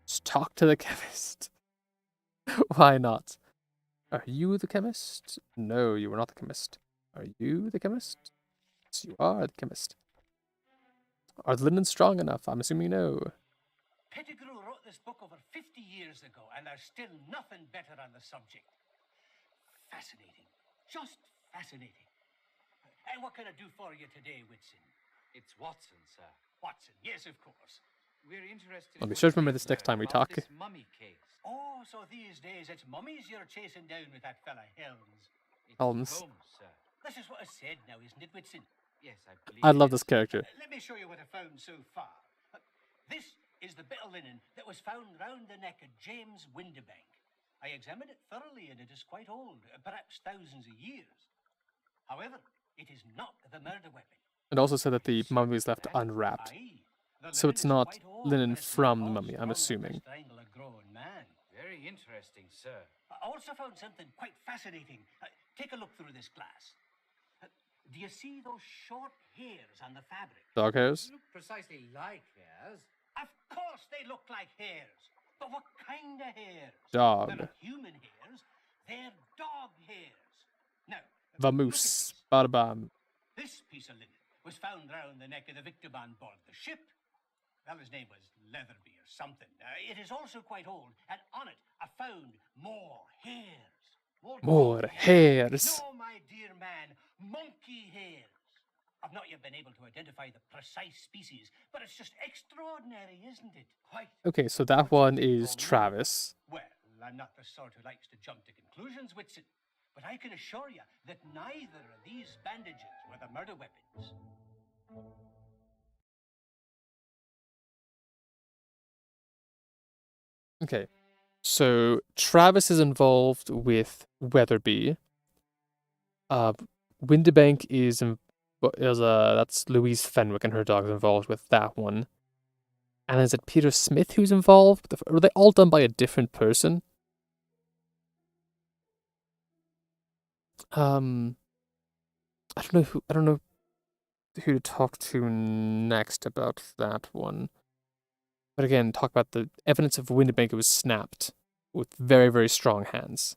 Just talk to the chemist. Why not? Are you the chemist? No, you are not the chemist. Are you the chemist? Yes, you are the chemist. Are the linens strong enough? I'm assuming no. Pettigrew wrote this book over 50 years ago, and there's still nothing better on the subject. Fascinating. Just fascinating. And what can I do for you today, Whitson? It's Watson, sir. Watson, yes, of course. We're interested. I'll be sure to remember this next time we talk. This mummy case. Oh, so these days it's mummies you're chasing down with that fella Holmes. Holmes. Sir. This is what I said now, isn't it, Whitson? Yes, I believe. I love this character. Let me show you what I found so far. This is the bit of linen that was found round the neck of James Windibank. I examined it thoroughly, and it is quite old, perhaps thousands of years. However, it is not the murder weapon. It also said that the mummy was left unwrapped. So it's not linen from the mummy, I'm assuming. Very interesting, sir. I also found something quite fascinating. Take a look through this glass. Do you see those short hairs on the fabric? Dog hairs? They look precisely like hairs. Of course they look like hairs. But what kind of hairs? Dog. They're not human hairs. They're dog hairs. Now, Vamoose. Bada-bam. this piece of linen was found round the neck of the victim on board the ship. Well, his name was Leatherby or something. It is also quite old, and on it I found more hairs. More hairs. No, my dear man, monkey hairs. I've not yet been able to identify the precise species, but it's just extraordinary, isn't it? Quite. Okay, so that one is Travis. Well, I'm not the sort who likes to jump to conclusions, Whitson, but I can assure you that neither of these bandages were the murder weapons. Okay, so Travis is involved with Weatherby. Windibank that's Louise Fenwick and her dog is involved with that one. And is it Peter Smith who's involved? Are they all done by a different person? I don't know who to talk to next about that one. But again, talk about the evidence of Windibank was snapped with very, very strong hands.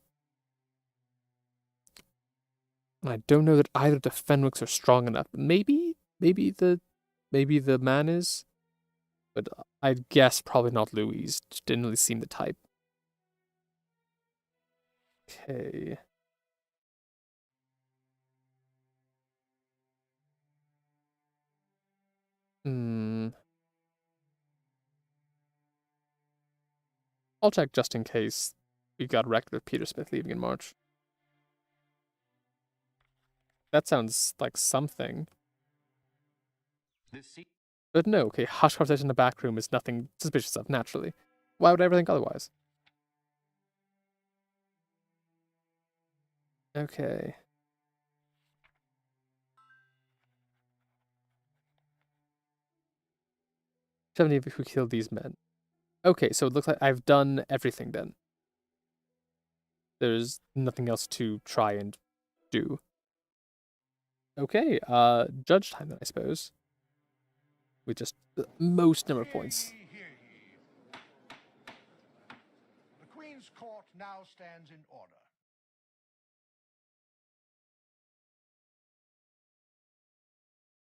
And I don't know that either of the Fenwicks are strong enough. Maybe the man is, but I'd guess probably not Louise. Just didn't really seem the type. Okay. I'll check just in case we got wrecked with Peter Smith leaving in March. That sounds like something. But no, okay, hush conversation in the back room is nothing suspicious of, naturally. Why would I ever think otherwise? Okay. Tell me who killed these men. Okay, so it looks like I've done everything then. There's nothing else to try and do. Okay, judge time then, I suppose. With just the most number of points. The Queen's Court now stands in order.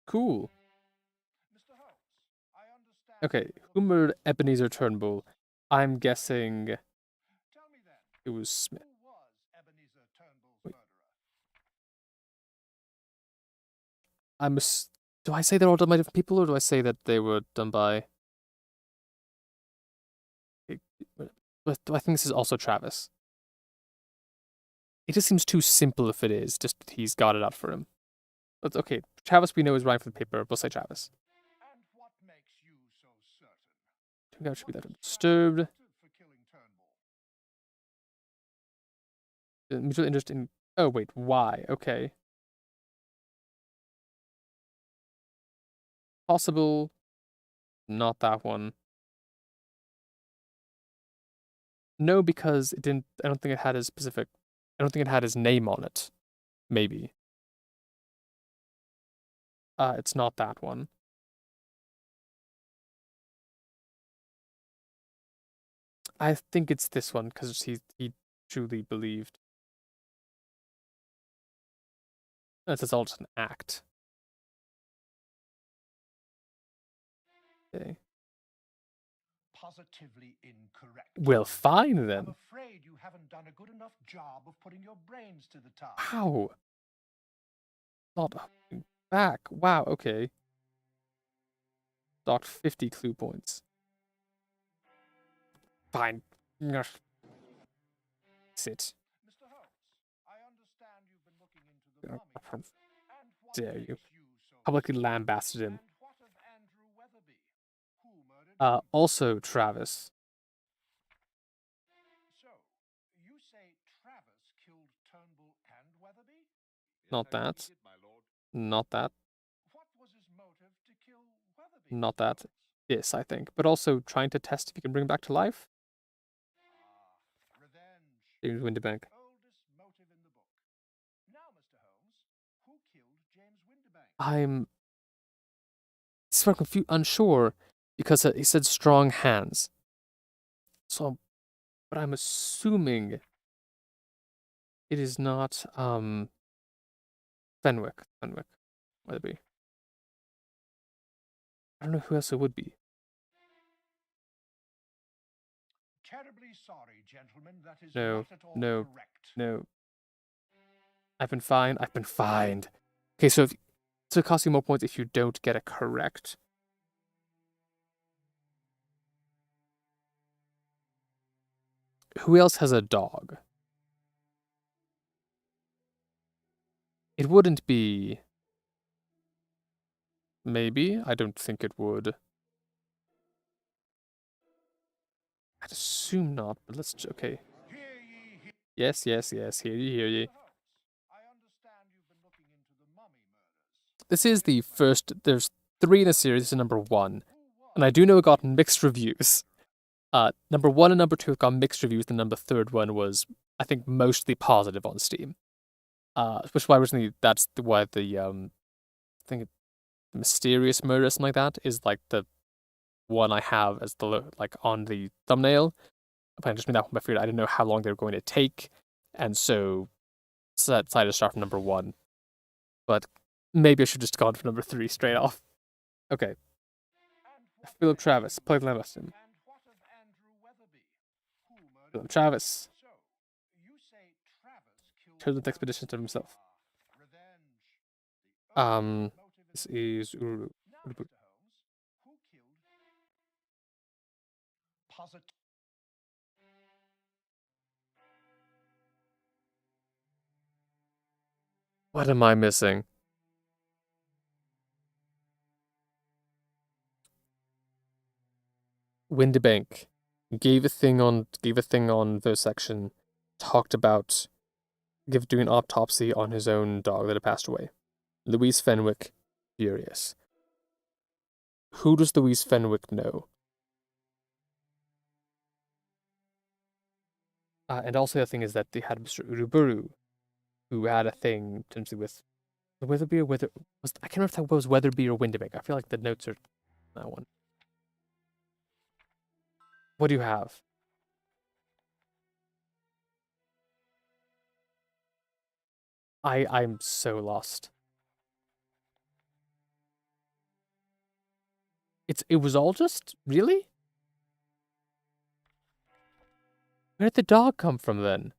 Cool. Okay, who murdered Ebenezer Turnbull? I'm guessing it was Smith. Wait. Do I say they're all done by different people, or do I say that they were done by... Do I think this is also Travis? It just seems too simple if it is, just that he's got it out for him. But okay, Travis we know is writing for the paper, we'll say Travis. I think I should be that disturbed. Mutual interest in... Oh, wait, why? Okay. Possible. Not that one. No, because it didn't... I don't think it had his specific... I don't think it had his name on it. Maybe. It's not that one. I think it's this one because he truly believed. That's all just an act. Okay. Positively incorrect. Well, fine then. I'm afraid you haven't done a good enough job of putting your brains to the task. Wow. Not back. Wow, okay. Docked 50 clue points. Fine. Sit. Mr. Holmes, I understand you've been looking into the mummy. And what Dare you. makes you so Publicly lambasted him. And what of Andrew Weatherby? Who murdered Also Travis. So, you say Travis killed Turnbull and Weatherby? Not that. Not that. What was his motive to kill Weatherby? Not that. Yes, I think. But also trying to test if he can bring him back to life. Revenge. James Windibank. Oldest motive in the book. Now, Mr. Holmes, who killed James Windibank? I'm sort of unsure because he said strong hands. So, but I'm assuming it is not Fenwick. Weatherby. I don't know who else it would be. Terribly sorry, gentlemen. That is No, not at all no, correct. no. I've been fined. I've been fined. Okay, so it costs you more points if you don't get it correct. Who else has a dog? It wouldn't be... Maybe? I don't think it would. I'd assume not, but let's... Okay. Yes, yes, yes. Hear ye, hear ye. This is the first... There's 3 in the series. This is number 1. And I do know it got mixed reviews. Number 1 and number 2 got mixed reviews. The number 3rd one was, I think, mostly positive on Steam. Which is why originally that's why the I think the mysterious murder or something like that is like the one I have as the like on the thumbnail. If I just made that one, I figured I didn't know how long they were going to take, and so decided to start from number 1. But maybe I should just gone for number 3 straight off. Okay. Philip Travis played Lambaston. Philip Travis chose the expedition to himself. This is Uru. What am I missing? Windibank gave a thing on the section, talked about doing an autopsy on his own dog that had passed away. Louise Fenwick, furious. Who does Louise Fenwick know? And also the thing is that they had Mr. Uruburu, who had a thing potentially with Weatherby or I can't remember if that was Weatherby or Windibank. I feel like the notes are that one. What do you have? I'm so lost. It was all just really? Where did the dog come from then?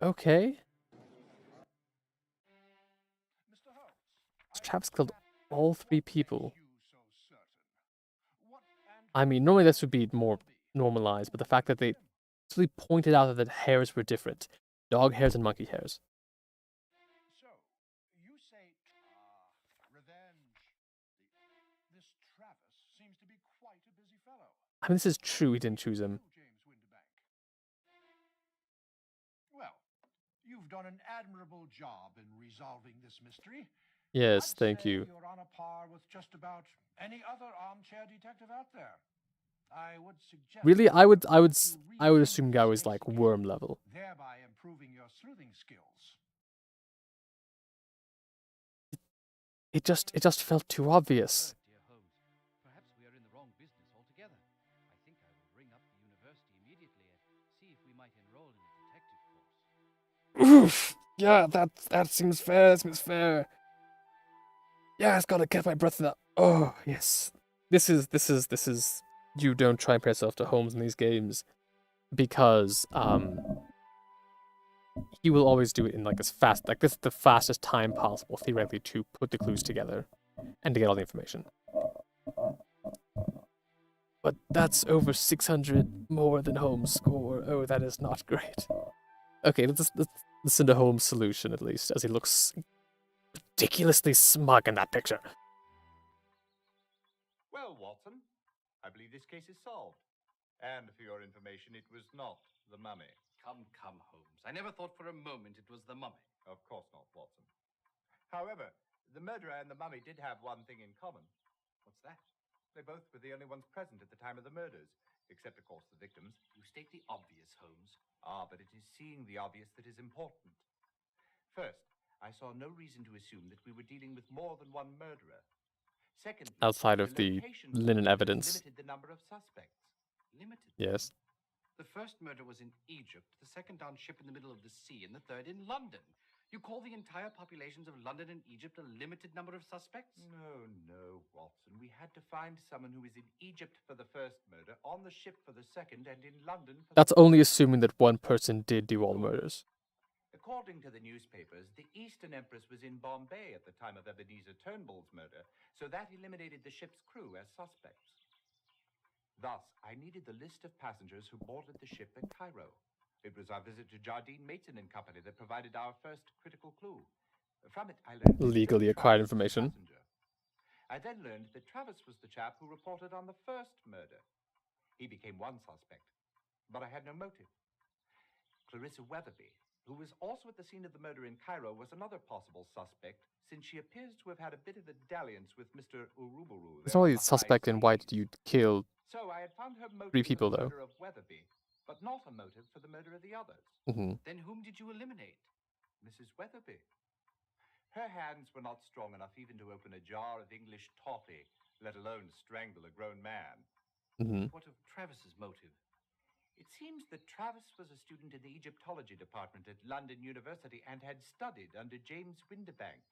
Okay. Travis killed all 3 people. I mean, normally this would be more normalized, but the fact that they actually pointed out that the hairs were different. Dog hairs and monkey hairs. So, you say, revenge. This Travis seems to be quite a busy fellow. I mean, this is true, he didn't choose him. Well, you've done an admirable job in resolving this mystery. Yes, thank you. You're on a par with just about any other armchair detective out there. I would suggest Really, I would assume Guy was like worm level. thereby improving your sleuthing skills. It just felt too obvious. Dear Holmes, perhaps we are in the wrong business altogether. I think I will ring up the university immediately and see if we might enroll in a detective course. Oof. Yeah, that seems fair. That seems fair. Yeah, it's gotta catch my breath in that. Oh yes, this is. You don't try and put yourself to Holmes in these games, because he will always do it in like as fast, like this is the fastest time possible theoretically to put the clues together and to get all the information. But that's over 600 more than Holmes' score. Oh, that is not great. Okay, let's listen to Holmes' solution at least, as he looks ridiculously smug in that picture. Well, Watson, I believe this case is solved. And for your information, it was not the mummy. Come, Holmes. I never thought for a moment it was the mummy. Of course not, Watson. However, the murderer and the mummy did have one thing in common. What's that? They both were the only ones present at the time of the murders, except, of course, the victims. You state the obvious, Holmes. Ah, but it is seeing the obvious that is important. First, I saw no reason to assume that we were dealing with more than one murderer. Secondly, outside of the linen evidence. Limited the number of suspects. Limited? Yes. The first murder was in Egypt, the second on ship in the middle of the sea, and the third in London. You call the entire populations of London and Egypt a limited number of suspects? No, Watson. We had to find someone who was in Egypt for the first murder, on the ship for the second, and in London for That's only assuming that one person did do all the murders. According to the newspapers, the Eastern Empress was in Bombay at the time of Ebenezer Turnbull's murder, so that eliminated the ship's crew as suspects. Thus, I needed the list of passengers who boarded the ship at Cairo. It was our visit to Jardine Mason and Company that provided our first critical clue. From it, I learned legally acquired information. I then learned that Travis was the chap who reported on the first murder. He became one suspect, but I had no motive. Clarissa Weatherby, who was also at the scene of the murder in Cairo, was another possible suspect, since she appears to have had a bit of a dalliance with Mr. Uruburu. It's only a suspect in why did you kill So I had found her motive 3 people, for the though. murder of Weatherby, but not a motive for the murder of the others. Then whom did you eliminate? Mrs. Weatherby. Her hands were not strong enough even to open a jar of English toffee, let alone strangle a grown man. What of Travis's motive? It seems that Travis was a student in the Egyptology department at London University and had studied under James Windibank.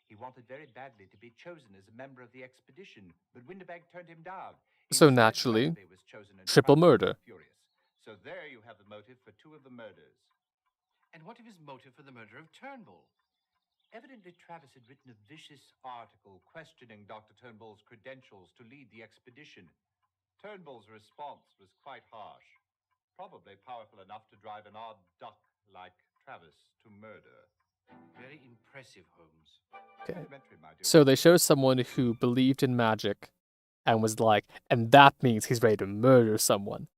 He wanted very badly to be chosen as a member of the expedition, but Windibank turned him down. So Instead, naturally, Weatherby was chosen and triple Travis murder. was furious. So there you have the motive for 2 of the murders. And what of his motive for the murder of Turnbull? Evidently, Travis had written a vicious article questioning Dr. Turnbull's credentials to lead the expedition. Turnbull's response was quite harsh, probably powerful enough to drive an odd duck like Travis to murder. Very impressive, Holmes. Okay. So they show someone who believed in magic and was like, and that means he's ready to murder someone.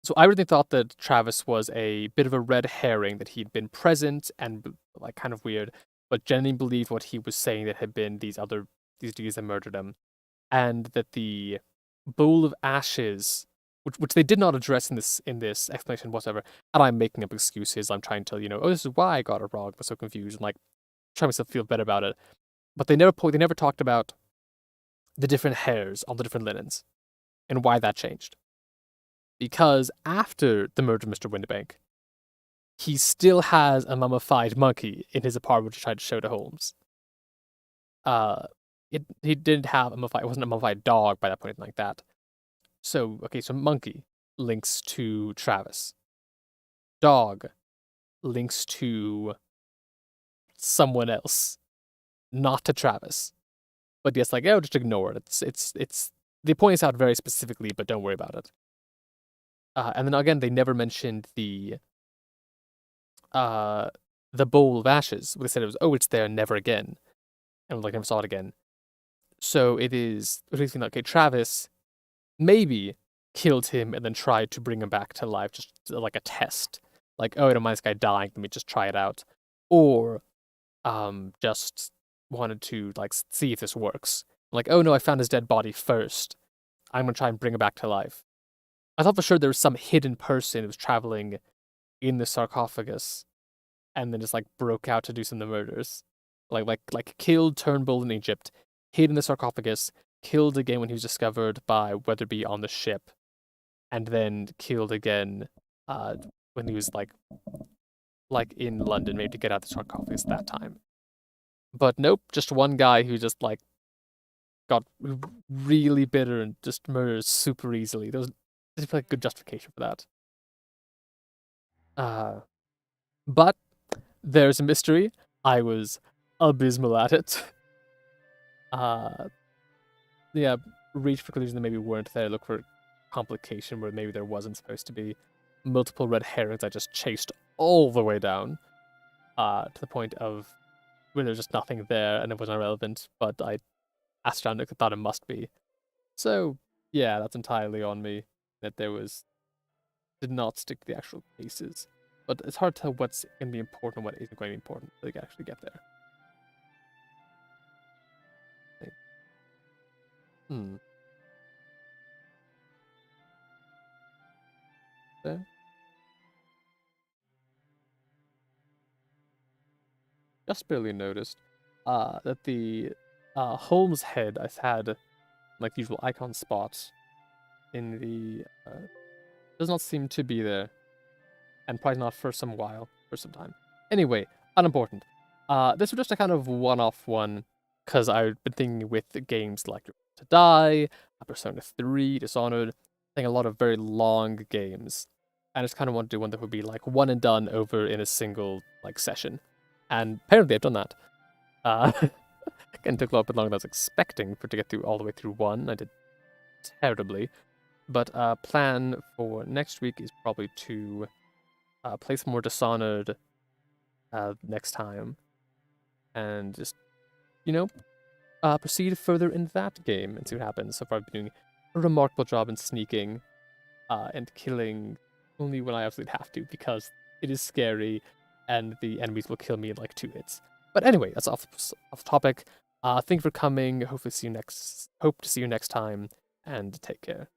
So I really thought that Travis was a bit of a red herring, that he'd been present and like kind of weird, but genuinely believed what he was saying, that had been these dudes that murdered him, and that the bowl of ashes, which they did not address in this explanation whatsoever. And I'm making up excuses. I'm trying to tell oh, this is why I got it wrong. I was so confused. And like trying myself to feel better about it. But they never talked about the different hairs on the different linens and why that changed. Because after the murder of Mr. Windibank, he still has a mummified monkey in his apartment, which he tried to show to Holmes. He didn't have it wasn't a mummified dog by that point, anything like that. So, okay, so monkey links to Travis. Dog links to someone else, not to Travis. But yes, like, just ignore it. It's they point this out very specifically, but don't worry about it. And then again, they never mentioned the bowl of ashes. They said it was, it's there, never again. And like never saw it again. So it is, what do you think? Okay, Travis maybe killed him and then tried to bring him back to life, just like a test. Like, I don't mind this guy dying, let me just try it out. Or just wanted to like see if this works. Like, oh no, I found his dead body first. I'm gonna try and bring him back to life. I thought for sure there was some hidden person who was traveling in the sarcophagus and then just like broke out to do some of the murders. Like killed Turnbull in Egypt, hid in the sarcophagus, killed again when he was discovered by Weatherby on the ship, and then killed again when he was like in London, maybe to get out of the sarcophagus that time. But nope, just one guy who just like got really bitter and just murders super easily. There's like good justification for that. But there's a mystery. I was abysmal at it. Yeah, reach for conclusions that maybe weren't there. Look for complication where maybe there wasn't supposed to be. Multiple red herrings I just chased all the way down. To the point of where there's just nothing there and it wasn't relevant, but I asked around it, thought it must be. So yeah, that's entirely on me. That did not stick to the actual cases. But it's hard to tell what's going to be important and what isn't going to be important until you actually get there. There. Just barely noticed that the Holmes head I've had like the usual icon spots in the does not seem to be there, and probably not for some time. Anyway, unimportant. This was just a kind of one-off one because I've been thinking with the games like To Die, Persona 3, Dishonored, playing a lot of very long games, and I just kind of want to do one that would be like one and done over in a single like session, and apparently I've done that. Again, took a little bit longer than I was expecting to get through all the way through one. I did terribly. But plan for next week is probably to play some more Dishonored next time. And just, proceed further in that game and see what happens. So far I've been doing a remarkable job in sneaking and killing only when I absolutely have to, because it is scary and the enemies will kill me in like 2 hits. But anyway, that's off topic. Thank you for coming. Hope to see you next time, and take care.